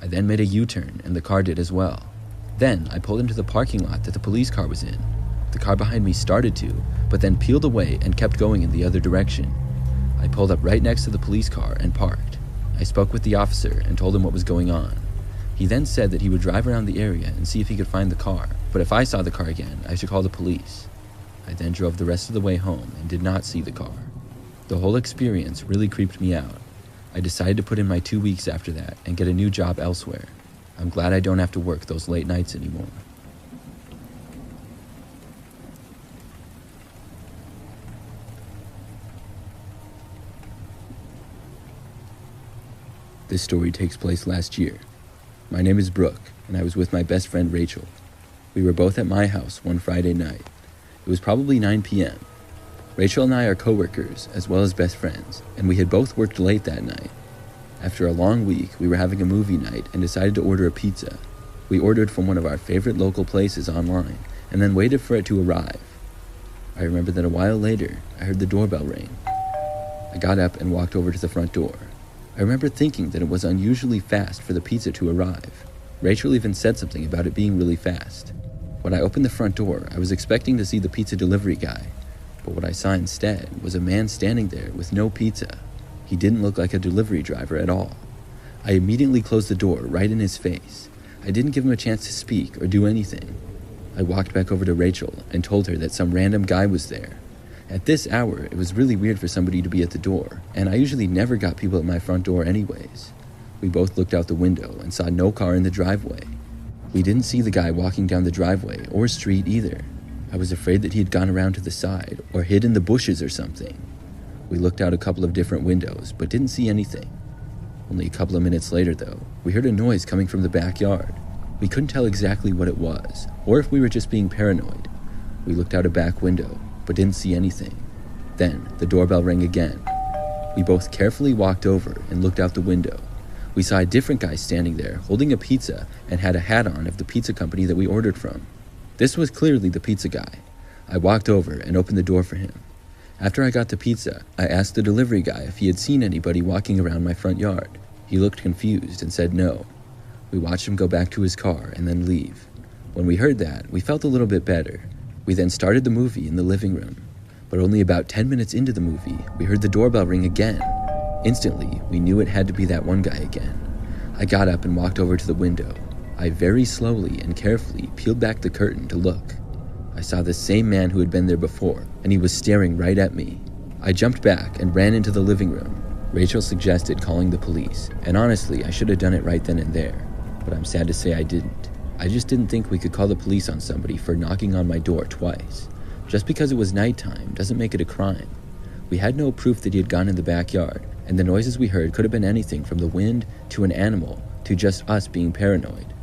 Speaker 2: I then made a U-turn and the car did as well. Then I pulled into the parking lot that the police car was in. The car behind me started to, but then peeled away and kept going in the other direction. I pulled up right next to the police car and parked. I spoke with the officer and told him what was going on. He then said that he would drive around the area and see if he could find the car, but if I saw the car again, I should call the police. I then drove the rest of the way home and did not see the car. The whole experience really creeped me out. I decided to put in my 2 weeks after that and get a new job elsewhere. I'm glad I don't have to work those late nights anymore. This story takes place last year. My name is Brooke, and I was with my best friend Rachel. We were both at my house one Friday night. It was probably 9 p.m. Rachel and I are co-workers, as well as best friends, and we had both worked late that night. After a long week, we were having a movie night and decided to order a pizza. We ordered from one of our favorite local places online, and then waited for it to arrive. I remember that a while later, I heard the doorbell ring. I got up and walked over to the front door. I remember thinking that it was unusually fast for the pizza to arrive. Rachel even said something about it being really fast. When I opened the front door, I was expecting to see the pizza delivery guy, but what I saw instead was a man standing there with no pizza. He didn't look like a delivery driver at all. I immediately closed the door right in his face. I didn't give him a chance to speak or do anything. I walked back over to Rachel and told her that some random guy was there. At this hour, it was really weird for somebody to be at the door, and I usually never got people at my front door anyways. We both looked out the window and saw no car in the driveway. We didn't see the guy walking down the driveway or street either. I was afraid that he had gone around to the side or hid in the bushes or something. We looked out a couple of different windows, but didn't see anything. Only a couple of minutes later, though, we heard a noise coming from the backyard. We couldn't tell exactly what it was, or if we were just being paranoid. We looked out a back window, but didn't see anything. Then, the doorbell rang again. We both carefully walked over and looked out the window. We saw a different guy standing there, holding a pizza, and had a hat on of the pizza company that we ordered from. This was clearly the pizza guy. I walked over and opened the door for him. After I got the pizza, I asked the delivery guy if he had seen anybody walking around my front yard. He looked confused and said no. We watched him go back to his car and then leave. When we heard that, we felt a little bit better. We then started the movie in the living room. But only about 10 minutes into the movie, we heard the doorbell ring again. Instantly, we knew it had to be that one guy again. I got up and walked over to the window. I very slowly and carefully peeled back the curtain to look. I saw the same man who had been there before, and he was staring right at me. I jumped back and ran into the living room. Rachel suggested calling the police, and honestly, I should have done it right then and there, but I'm sad to say I didn't. I just didn't think we could call the police on somebody for knocking on my door twice. Just because it was nighttime doesn't make it a crime. We had no proof that he had gone in the backyard, and the noises we heard could have been anything from the wind to an animal to just us being paranoid.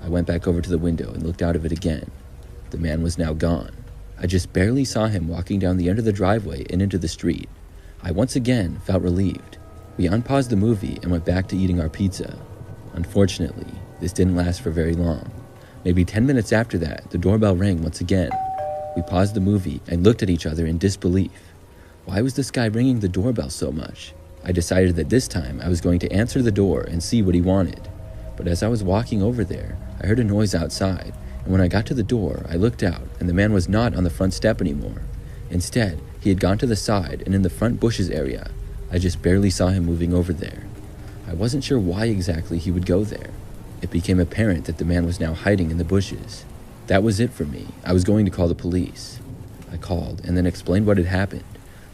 Speaker 2: I went back over to the window and looked out of it again. The man was now gone. I just barely saw him walking down the end of the driveway and into the street. I once again felt relieved. We unpaused the movie and went back to eating our pizza. Unfortunately, this didn't last for very long. Maybe 10 minutes after that, the doorbell rang once again. We paused the movie and looked at each other in disbelief. Why was this guy ringing the doorbell so much? I decided that this time I was going to answer the door and see what he wanted. But as I was walking over there, I heard a noise outside, and when I got to the door, I looked out, and the man was not on the front step anymore. Instead, he had gone to the side and in the front bushes area. I just barely saw him moving over there. I wasn't sure why exactly he would go there. It became apparent that the man was now hiding in the bushes. That was it for me. I was going to call the police. I called and then explained what had happened.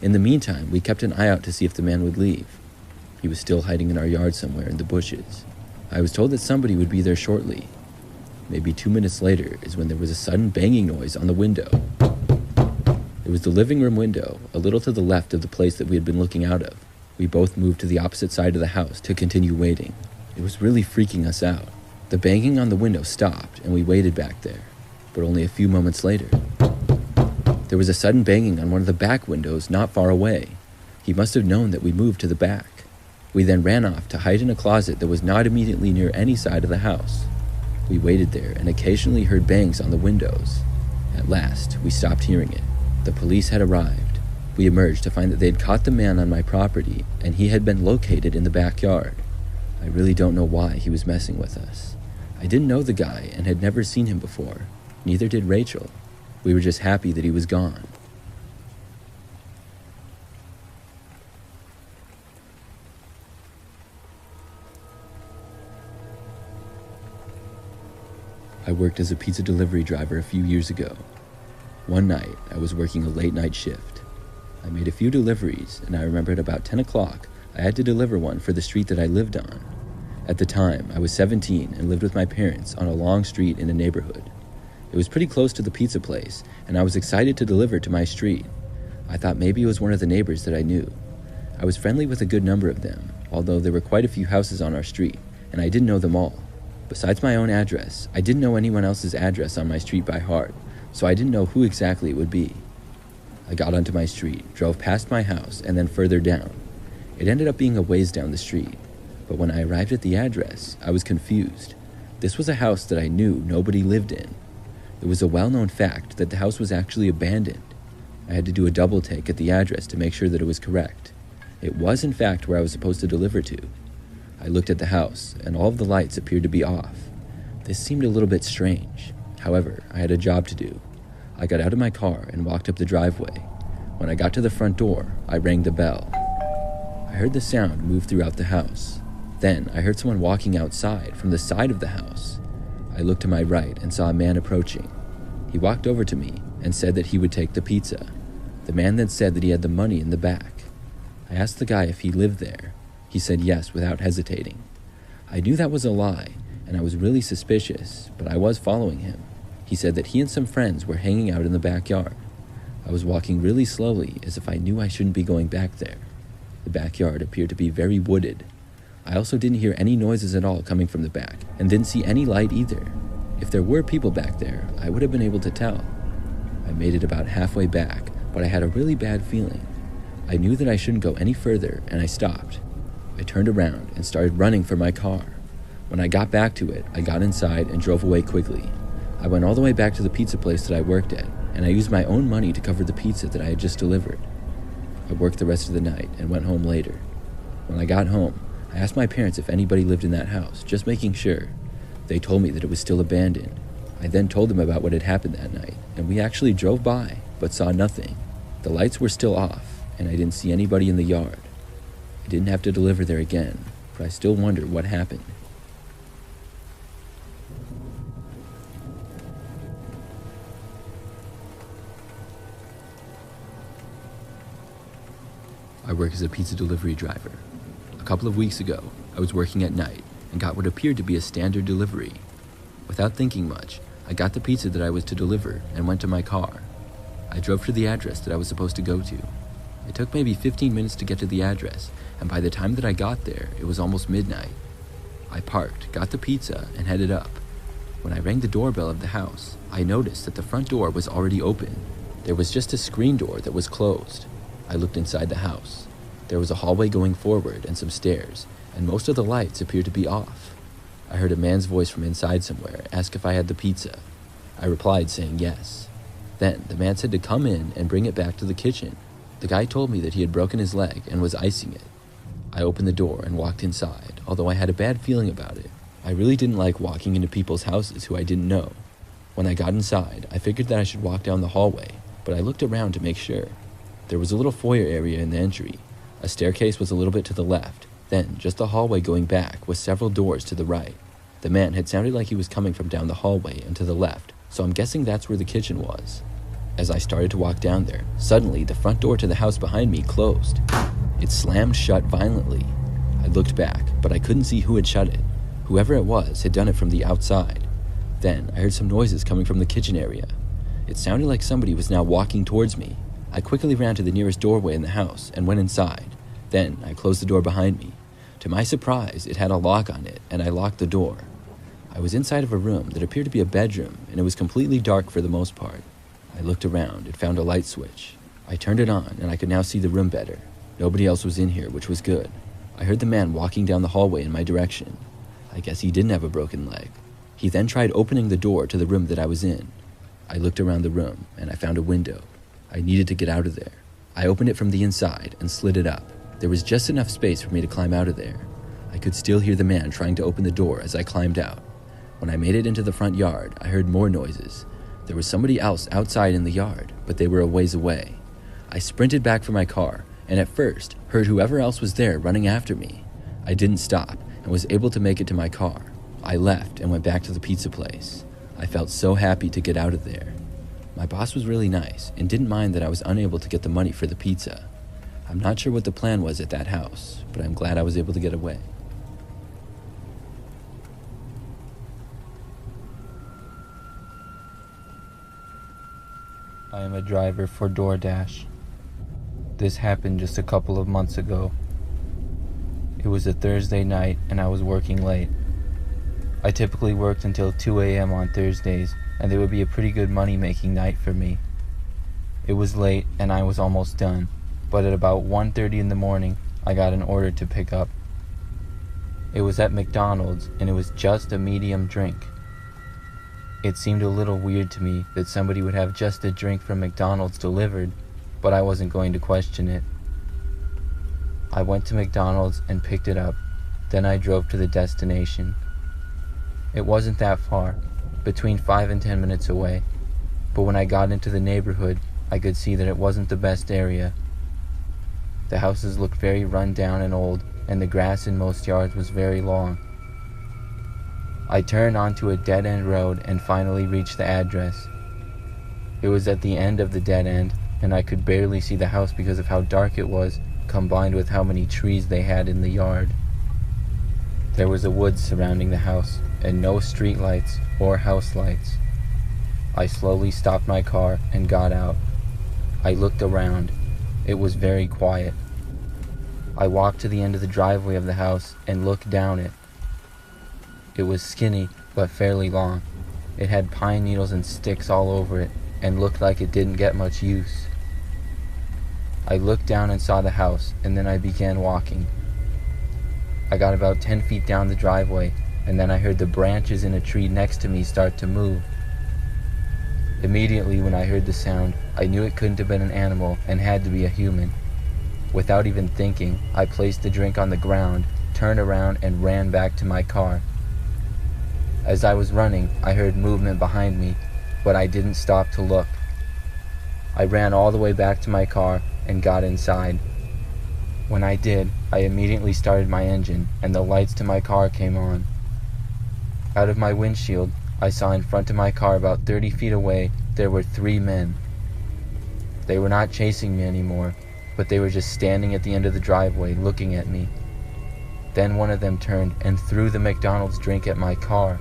Speaker 2: In the meantime, we kept an eye out to see if the man would leave. He was still hiding in our yard somewhere in the bushes. I was told that somebody would be there shortly. Maybe 2 minutes later is when there was a sudden banging noise on the window. It was the living room window, a little to the left of the place that we had been looking out of. We both moved to the opposite side of the house to continue waiting. It was really freaking us out. The banging on the window stopped and we waited back there. But only a few moments later, there was a sudden banging on one of the back windows not far away. He must have known that we moved to the back. We then ran off to hide in a closet that was not immediately near any side of the house. We waited there and occasionally heard bangs on the windows. At last, we stopped hearing it. The police had arrived. We emerged to find that they had caught the man on my property and he had been located in the backyard. I really don't know why he was messing with us. I didn't know the guy and had never seen him before. Neither did Rachel. We were just happy that he was gone. I worked as a pizza delivery driver a few years ago. One night, I was working a late night shift. I made a few deliveries, and I remember at about 10 o'clock, I had to deliver one for the street that I lived on. At the time, I was 17 and lived with my parents on a long street in a neighborhood. It was pretty close to the pizza place, and I was excited to deliver to my street. I thought maybe it was one of the neighbors that I knew. I was friendly with a good number of them, although there were quite a few houses on our street, and I didn't know them all. Besides my own address, I didn't know anyone else's address on my street by heart, so I didn't know who exactly it would be. I got onto my street, drove past my house, and then further down. It ended up being a ways down the street, but when I arrived at the address, I was confused. This was a house that I knew nobody lived in. It was a well-known fact that the house was actually abandoned. I had to do a double take at the address to make sure that it was correct. It was in fact where I was supposed to deliver to. I looked at the house, and all of the lights appeared to be off. This seemed a little bit strange. However, I had a job to do. I got out of my car and walked up the driveway. When I got to the front door, I rang the bell. I heard the sound move throughout the house. Then I heard someone walking outside from the side of the house. I looked to my right and saw a man approaching. He walked over to me and said that he would take the pizza. The man then said that he had the money in the back. I asked the guy if he lived there. He said yes without hesitating. I knew that was a lie, and I was really suspicious, but I was following him. He said that he and some friends were hanging out in the backyard. I was walking really slowly as if I knew I shouldn't be going back there. The backyard appeared to be very wooded. I also didn't hear any noises at all coming from the back, and didn't see any light either. If there were people back there, I would have been able to tell. I made it about halfway back, but I had a really bad feeling. I knew that I shouldn't go any further, and I stopped. I turned around and started running for my car. When I got back to it, I got inside and drove away quickly. I went all the way back to the pizza place that I worked at, and I used my own money to cover the pizza that I had just delivered. I worked the rest of the night and went home later. When I got home, I asked my parents if anybody lived in that house, just making sure. They told me that it was still abandoned. I then told them about what had happened that night, and we actually drove by, but saw nothing. The lights were still off, and I didn't see anybody in the yard. I didn't have to deliver there again, but I still wonder what happened. I work as a pizza delivery driver. A couple of weeks ago, I was working at night and got what appeared to be a standard delivery. Without thinking much, I got the pizza that I was to deliver and went to my car. I drove to the address that I was supposed to go to. It took maybe 15 minutes to get to the address, and by the time that I got there, it was almost midnight. I parked, got the pizza, and headed up. When I rang the doorbell of the house, I noticed that the front door was already open. There was just a screen door that was closed. I looked inside the house. There was a hallway going forward and some stairs, and most of the lights appeared to be off. I heard a man's voice from inside somewhere ask if I had the pizza. I replied saying yes. Then the man said to come in and bring it back to the kitchen. The guy told me that he had broken his leg and was icing it. I opened the door and walked inside, although I had a bad feeling about it. I really didn't like walking into people's houses who I didn't know. When I got inside, I figured that I should walk down the hallway, but I looked around to make sure. There was a little foyer area in the entry. A staircase was a little bit to the left, then just a hallway going back with several doors to the right. The man had sounded like he was coming from down the hallway and to the left, so I'm guessing that's where the kitchen was. As I started to walk down there, suddenly the front door to the house behind me closed. It slammed shut violently. I looked back, but I couldn't see who had shut it. Whoever it was had done it from the outside. Then I heard some noises coming from the kitchen area. It sounded like somebody was now walking towards me. I quickly ran to the nearest doorway in the house and went inside. Then I closed the door behind me. To my surprise, it had a lock on it, and I locked the door. I was inside of a room that appeared to be a bedroom, and it was completely dark for the most part. I looked around and found a light switch. I turned it on, and I could now see the room better. Nobody else was in here, which was good. I heard the man walking down the hallway in my direction. I guess he didn't have a broken leg. He then tried opening the door to the room that I was in. I looked around the room, and I found a window. I needed to get out of there. I opened it from the inside and slid it up. There was just enough space for me to climb out of there. I could still hear the man trying to open the door as I climbed out. When I made it into the front yard, I heard more noises. There was somebody else outside in the yard, but they were a ways away. I sprinted back for my car, and at first heard whoever else was there running after me. I didn't stop and was able to make it to my car. I left and went back to the pizza place. I felt so happy to get out of there. My boss was really nice and didn't mind that I was unable to get the money for the pizza. I'm not sure what the plan was at that house, but I'm glad I was able to get away.
Speaker 3: I am a driver for DoorDash. This happened just a couple of months ago. It was a Thursday night and I was working late. I typically worked until 2 a.m. on Thursdays, and it would be a pretty good money-making night for me. It was late and I was almost done, but at about 1:30 in the morning, I got an order to pick up. It was at McDonald's and it was just a medium drink. It seemed a little weird to me that somebody would have just a drink from McDonald's delivered, but I wasn't going to question it. I went to McDonald's and picked it up. Then I drove to the destination. It wasn't that far, between 5 and 10 minutes away, but when I got into the neighborhood, I could see that it wasn't the best area. The houses looked very run down and old, and the grass in most yards was very long. I turned onto a dead-end road and finally reached the address. It was at the end of the dead end, and I could barely see the house because of how dark it was, combined with how many trees they had in the yard. There was a woods surrounding the house, and no street lights or house lights. I slowly stopped my car and got out. I looked around. It was very quiet. I walked to the end of the driveway of the house and looked down it. It was skinny, but fairly long. It had pine needles and sticks all over it, and looked like it didn't get much use. I looked down and saw the house, and then I began walking. I got about 10 feet down the driveway, and then I heard the branches in a tree next to me start to move. Immediately when I heard the sound, I knew it couldn't have been an animal and had to be a human. Without even thinking, I placed the drink on the ground, turned around, and ran back to my car. As I was running, I heard movement behind me, but I didn't stop to look. I ran all the way back to my car and got inside. When I did, I immediately started my engine, and the lights to my car came on. Out of my windshield, I saw in front of my car about 30 feet away, there were 3 men. They were not chasing me anymore, but they were just standing at the end of the driveway looking at me. Then one of them turned and threw the McDonald's drink at my car.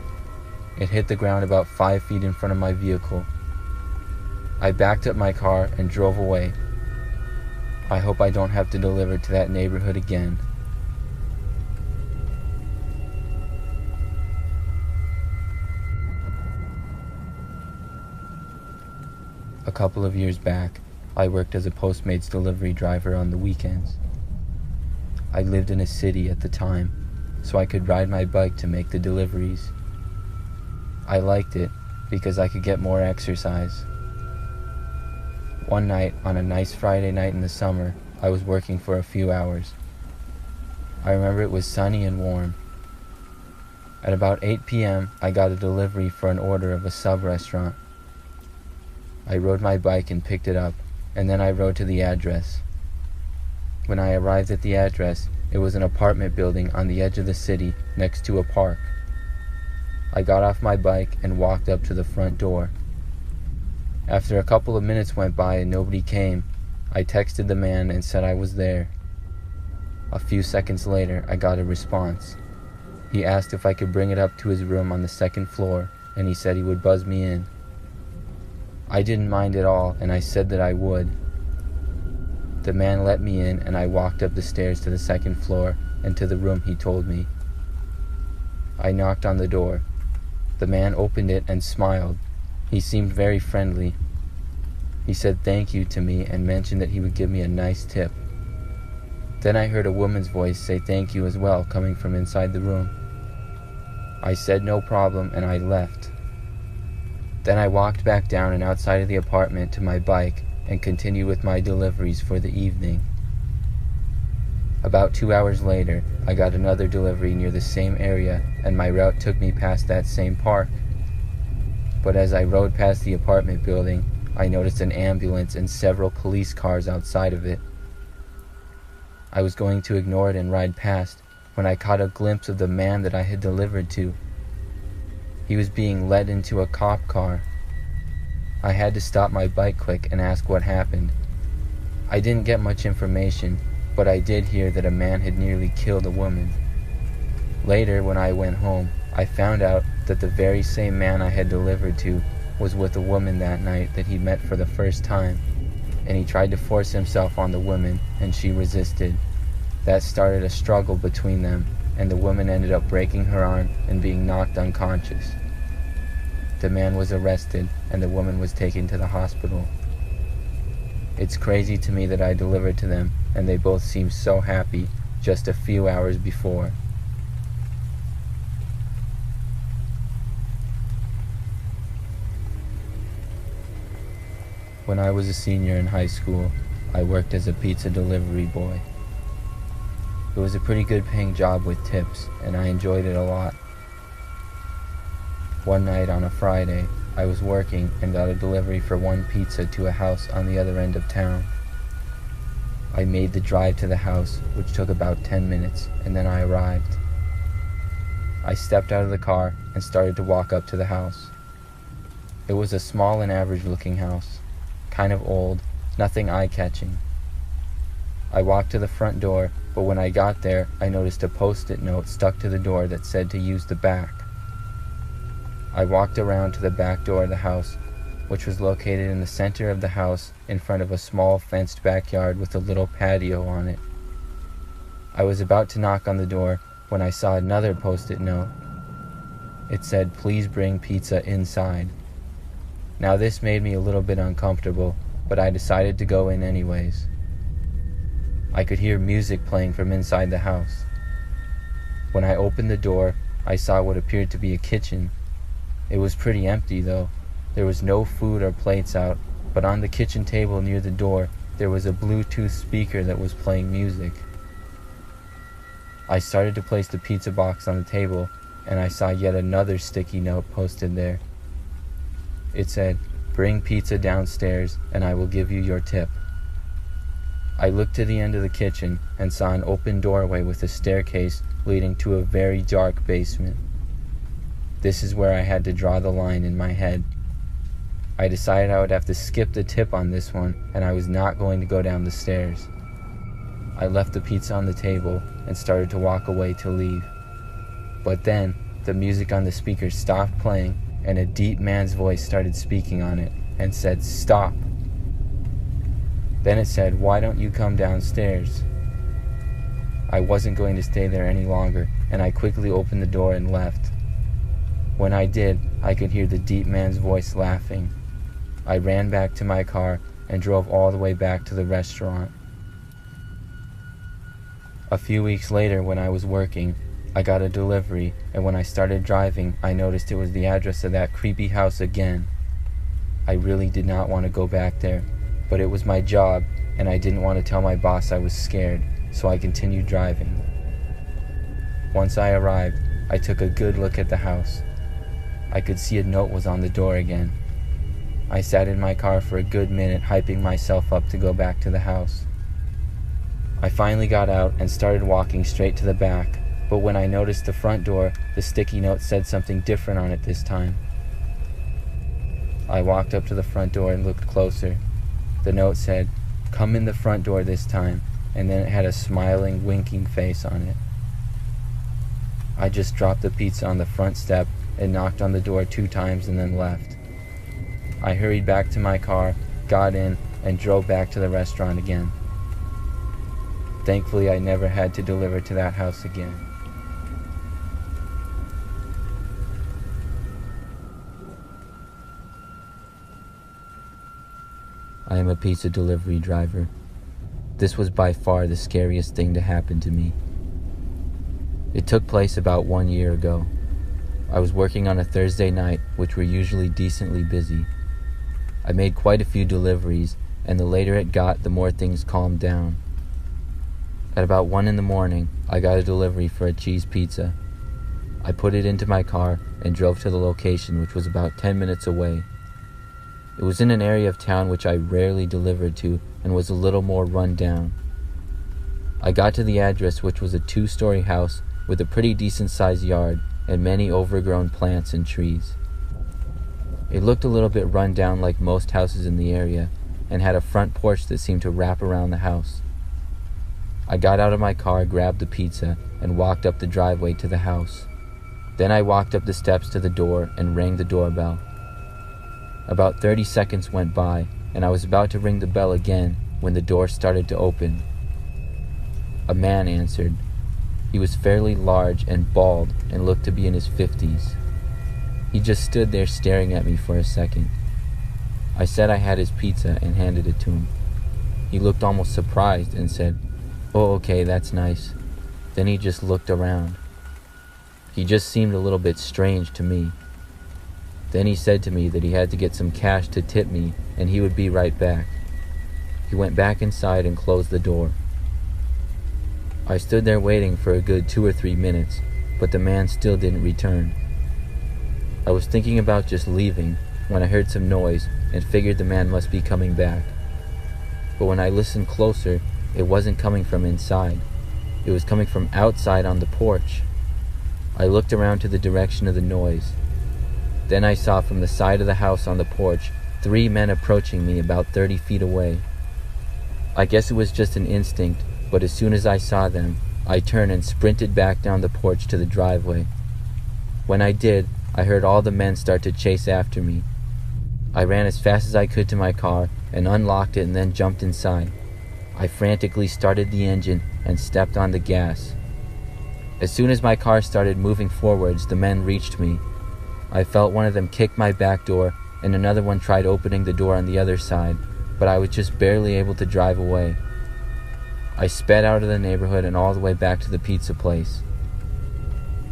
Speaker 3: It hit the ground about 5 feet in front of my vehicle. I backed up my car and drove away. I hope I don't have to deliver to that neighborhood again. A couple of years back, I worked as a Postmates delivery driver on the weekends. I lived in a city at the time, so I could ride my bike to make the deliveries. I liked it because I could get more exercise. One night, on a nice Friday night in the summer, I was working for a few hours. I remember it was sunny and warm. At about 8 p.m., I got a delivery for an order of a sub-restaurant. I rode my bike and picked it up, and then I rode to the address. When I arrived at the address, it was an apartment building on the edge of the city next to a park. I got off my bike and walked up to the front door. After a couple of minutes went by and nobody came, I texted the man and said I was there. A few seconds later, I got a response. He asked if I could bring it up to his room on the second floor, and he said he would buzz me in. I didn't mind at all, and I said that I would. The man let me in, and I walked up the stairs to the second floor and to the room he told me. I knocked on the door. The man opened it and smiled. He seemed very friendly. He said thank you to me and mentioned that he would give me a nice tip. Then I heard a woman's voice say thank you as well, coming from inside the room. I said no problem, and I left. Then I walked back down and outside of the apartment to my bike and continued with my deliveries for the evening. About 2 hours later, I got another delivery near the same area, and my route took me past that same park. But as I rode past the apartment building, I noticed an ambulance and several police cars outside of it. I was going to ignore it and ride past when I caught a glimpse of the man that I had delivered to. He was being led into a cop car. I had to stop my bike quick and ask what happened. I didn't get much information, but I did hear that a man had nearly killed a woman. Later, when I went home, I found out that the very same man I had delivered to was with a woman that night that he met for the first time, and he tried to force himself on the woman, and she resisted. That started a struggle between them, and the woman ended up breaking her arm and being knocked unconscious. The man was arrested, and the woman was taken to the hospital. It's crazy to me that I delivered to them, and they both seemed so happy just a few hours before. When I was a senior in high school, I worked as a pizza delivery boy. It was a pretty good paying job with tips, and I enjoyed it a lot. One night on a Friday, I was working and got a delivery for one pizza to a house on the other end of town. I made the drive to the house, which took about 10 minutes, and then I arrived. I stepped out of the car and started to walk up to the house. It was a small and average-looking house, kind of old, nothing eye-catching. I walked to the front door, but when I got there, I noticed a post-it note stuck to the door that said to use the back. I walked around to the back door of the house, which was located in the center of the house in front of a small fenced backyard with a little patio on it. I was about to knock on the door when I saw another post-it note. It said, "Please bring pizza inside." Now this made me a little bit uncomfortable, but I decided to go in anyways. I could hear music playing from inside the house. When I opened the door, I saw what appeared to be a kitchen. It was pretty empty though. There was no food or plates out, but on the kitchen table near the door, there was a Bluetooth speaker that was playing music. I started to place the pizza box on the table, and I saw yet another sticky note posted there. It said, "Bring pizza downstairs and I will give you your tip." I looked to the end of the kitchen and saw an open doorway with a staircase leading to a very dark basement. This is where I had to draw the line in my head. I decided I would have to skip the tip on this one, and I was not going to go down the stairs. I left the pizza on the table and started to walk away to leave. But then, the music on the speaker stopped playing, and a deep man's voice started speaking on it and said, "Stop." Then it said, "Why don't you come downstairs?" I wasn't going to stay there any longer, and I quickly opened the door and left. When I did, I could hear the deep man's voice laughing. I ran back to my car and drove all the way back to the restaurant. A few weeks later, when I was working, I got a delivery, and when I started driving, I noticed it was the address of that creepy house again. I really did not want to go back there, but it was my job, and I didn't want to tell my boss I was scared, so I continued driving. Once I arrived, I took a good look at the house. I could see a note was on the door again. I sat in my car for a good minute, hyping myself up to go back to the house. I finally got out and started walking straight to the back, but when I noticed the front door, the sticky note said something different on it this time. I walked up to the front door and looked closer. The note said, "Come in the front door this time," and then it had a smiling, winking face on it. I just dropped the pizza on the front step and knocked on the door 2 times and then left. I hurried back to my car, got in, and drove back to the restaurant again. Thankfully, I never had to deliver to that house again. I am a pizza delivery driver. This was by far the scariest thing to happen to me. It took place about 1 year ago. I was working on a Thursday night, which were usually decently busy. I made quite a few deliveries, and the later it got, the more things calmed down. At about 1 in the morning, I got a delivery for a cheese pizza. I put it into my car and drove to the location, which was about 10 minutes away. It was in an area of town which I rarely delivered to and was a little more run down. I got to the address, which was a 2-story house with a pretty decent-sized yard and many overgrown plants and trees. It looked a little bit run down like most houses in the area and had a front porch that seemed to wrap around the house. I got out of my car, grabbed the pizza, and walked up the driveway to the house. Then I walked up the steps to the door and rang the doorbell. About 30 seconds went by, and I was about to ring the bell again when the door started to open. A man answered. He was fairly large and bald and looked to be in his 50s. He just stood there staring at me for a second. I said I had his pizza and handed it to him. He looked almost surprised and said, "Oh, okay, that's nice." Then he just looked around. He just seemed a little bit strange to me. Then he said to me that he had to get some cash to tip me and he would be right back. He went back inside and closed the door. I stood there waiting for a good 2 or 3 minutes, but the man still didn't return. I was thinking about just leaving when I heard some noise and figured the man must be coming back. But when I listened closer, it wasn't coming from inside. It was coming from outside on the porch. I looked around to the direction of the noise. Then I saw from the side of the house on the porch 3 men approaching me about 30 feet away. I guess it was just an instinct, but as soon as I saw them, I turned and sprinted back down the porch to the driveway. When I did, I heard all the men start to chase after me. I ran as fast as I could to my car and unlocked it and then jumped inside. I frantically started the engine and stepped on the gas. As soon as my car started moving forwards, the men reached me. I felt one of them kick my back door and another one tried opening the door on the other side, but I was just barely able to drive away. I sped out of the neighborhood and all the way back to the pizza place.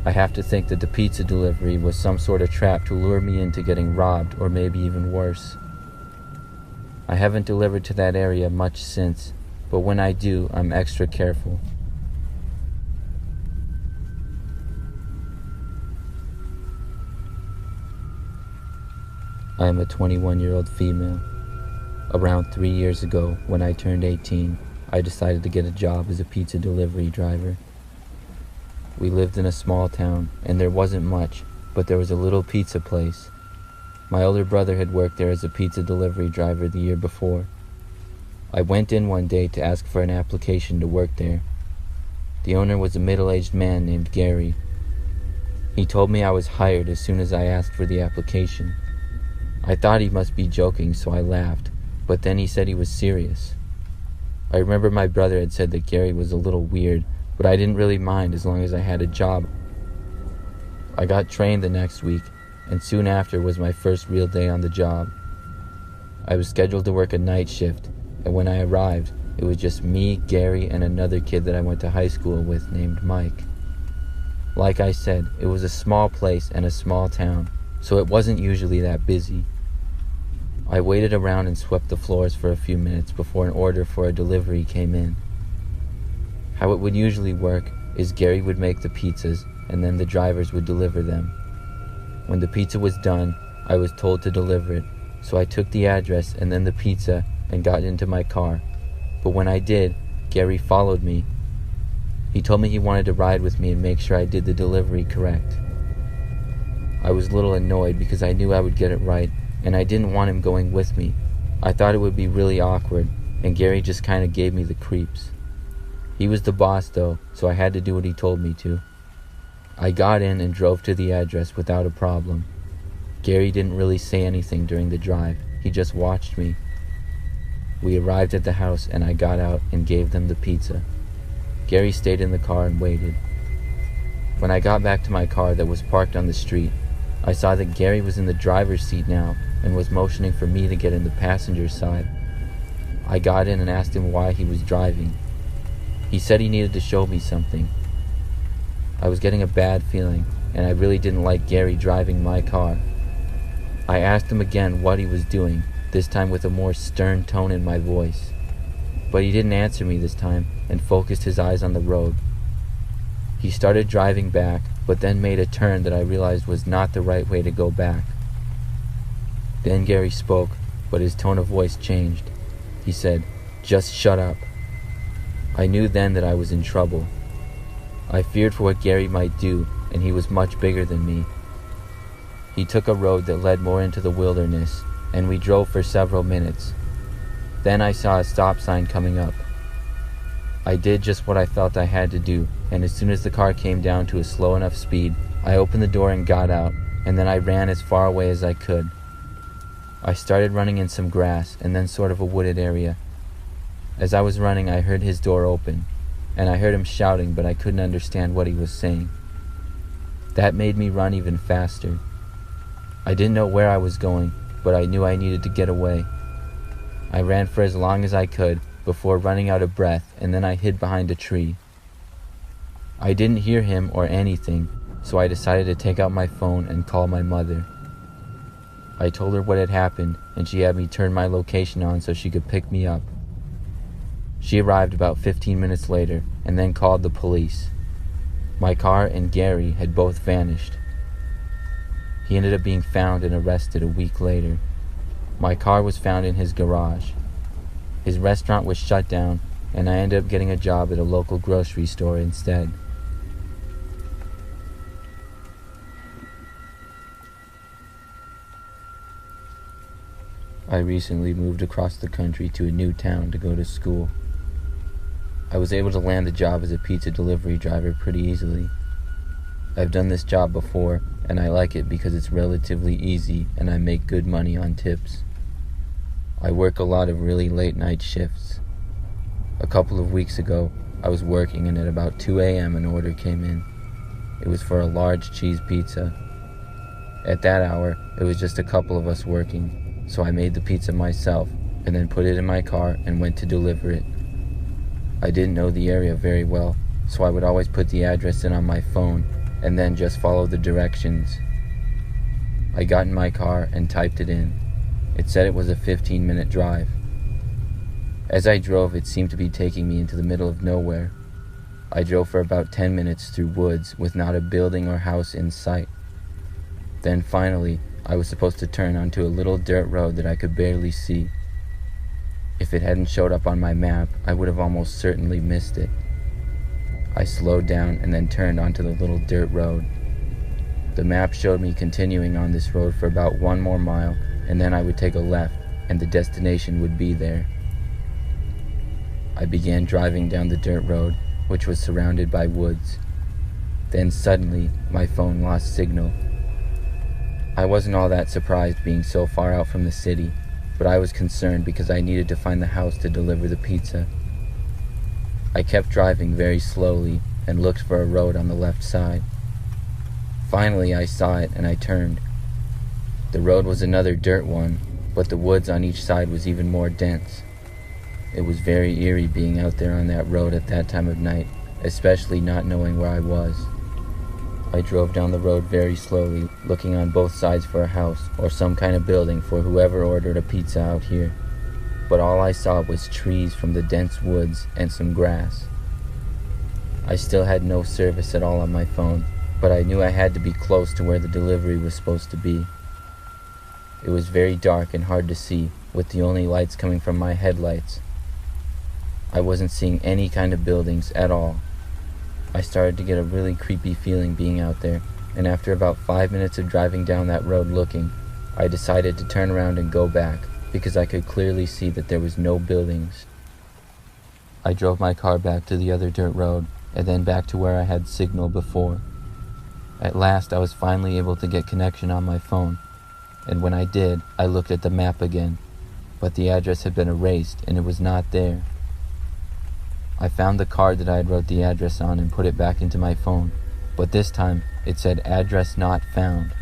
Speaker 3: I have to think that the pizza delivery was some sort of trap to lure me into getting robbed, or maybe even worse. I haven't delivered to that area much since, but when I do, I'm extra careful. I am a 21-year-old female. Around 3 years ago, when I turned 18, I decided to get a job as a pizza delivery driver. We lived in a small town, and there wasn't much, but there was a little pizza place. My older brother had worked there as a pizza delivery driver the year before. I went in one day to ask for an application to work there. The owner was a middle-aged man named Gary. He told me I was hired as soon as I asked for the application. I thought he must be joking, so I laughed, but then he said he was serious. I remember my brother had said that Gary was a little weird, but I didn't really mind as long as I had a job. I got trained the next week, and soon after was my first real day on the job. I was scheduled to work a night shift, and when I arrived, it was just me, Gary, and another kid that I went to high school with named Mike. Like I said, it was a small place and a small town, so it wasn't usually that busy. I waited around and swept the floors for a few minutes before an order for a delivery came in. How it would usually work is Gary would make the pizzas and then the drivers would deliver them. When the pizza was done, I was told to deliver it, so I took the address and then the pizza and got into my car. But when I did, Gary followed me. He told me he wanted to ride with me and make sure I did the delivery correct. I was a little annoyed because I knew I would get it right, and I didn't want him going with me. I thought it would be really awkward, and Gary just kind of gave me the creeps. He was the boss though, so I had to do what he told me to. I got in and drove to the address without a problem. Gary didn't really say anything during the drive. He just watched me. We arrived at the house and I got out and gave them the pizza. Gary stayed in the car and waited. When I got back to my car that was parked on the street, I saw that Gary was in the driver's seat now and was motioning for me to get in the passenger side. I got in and asked him why he was driving. He said he needed to show me something. I was getting a bad feeling, and I really didn't like Gary driving my car. I asked him again what he was doing, this time with a more stern tone in my voice. But he didn't answer me this time and focused his eyes on the road. He started driving back, but then made a turn that I realized was not the right way to go back. Then Gary spoke, but his tone of voice changed. He said, "Just shut up." I knew then that I was in trouble. I feared for what Gary might do, and he was much bigger than me. He took a road that led more into the wilderness, and we drove for several minutes. Then I saw a stop sign coming up. I did just what I felt I had to do, and as soon as the car came down to a slow enough speed, I opened the door and got out, and then I ran as far away as I could. I started running in some grass, and then sort of a wooded area. As I was running, I heard his door open, and I heard him shouting, but I couldn't understand what he was saying. That made me run even faster. I didn't know where I was going, but I knew I needed to get away. I ran for as long as I could before running out of breath, and then I hid behind a tree. I didn't hear him or anything, so I decided to take out my phone and call my mother. I told her what had happened, and she had me turn my location on so she could pick me up. She arrived about 15 minutes later and then called the police. My car and Gary had both vanished. He ended up being found and arrested a week later. My car was found in his garage. His restaurant was shut down, and I ended up getting a job at a local grocery store instead. I recently moved across the country to a new town to go to school. I was able to land the job as a pizza delivery driver pretty easily. I've done this job before, and I like it because it's relatively easy and I make good money on tips. I work a lot of really late night shifts. A couple of weeks ago, I was working and at about 2 a.m. an order came in. It was for a large cheese pizza. At that hour, it was just a couple of us working, so I made the pizza myself and then put it in my car and went to deliver it. I didn't know the area very well, so I would always put the address in on my phone and then just follow the directions. I got in my car and typed it in. It said it was a 15-minute drive. As I drove, it seemed to be taking me into the middle of nowhere. I drove for about 10 minutes through woods with not a building or house in sight. Then finally, I was supposed to turn onto a little dirt road that I could barely see. If it hadn't showed up on my map, I would have almost certainly missed it. I slowed down and then turned onto the little dirt road. The map showed me continuing on this road for about 1 more mile, and then I would take a left, and the destination would be there. I began driving down the dirt road, which was surrounded by woods. Then suddenly, my phone lost signal. I wasn't all that surprised being so far out from the city, but I was concerned because I needed to find the house to deliver the pizza. I kept driving very slowly and looked for a road on the left side. Finally, I saw it and I turned. The road was another dirt one, but the woods on each side was even more dense. It was very eerie being out there on that road at that time of night, especially not knowing where I was. I drove down the road very slowly, looking on both sides for a house or some kind of building for whoever ordered a pizza out here. But all I saw was trees from the dense woods and some grass. I still had no service at all on my phone, but I knew I had to be close to where the delivery was supposed to be. It was very dark and hard to see, with the only lights coming from my headlights. I wasn't seeing any kind of buildings at all. I started to get a really creepy feeling being out there, and after about 5 minutes of driving down that road looking, I decided to turn around and go back, because I could clearly see that there was no buildings. I drove my car back to the other dirt road, and then back to where I had signal before. At last, I was finally able to get connection on my phone, and when I did, I looked at the map again, but the address had been erased and it was not there. I found the card that I had wrote the address on and put it back into my phone, but this time it said address not found.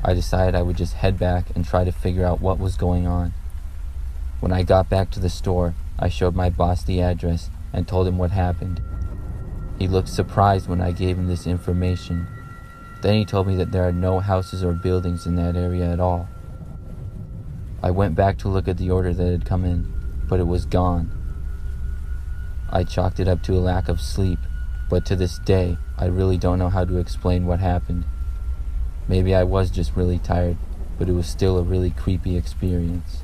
Speaker 3: I decided I would just head back and try to figure out what was going on. When I got back to the store, I showed my boss the address and told him what happened. He looked surprised when I gave him this information. Then he told me that there are no houses or buildings in that area at all. I went back to look at the order that had come in, but it was gone. I chalked it up to a lack of sleep, but to this day, I really don't know how to explain what happened. Maybe I was just really tired, but it was still a really creepy experience.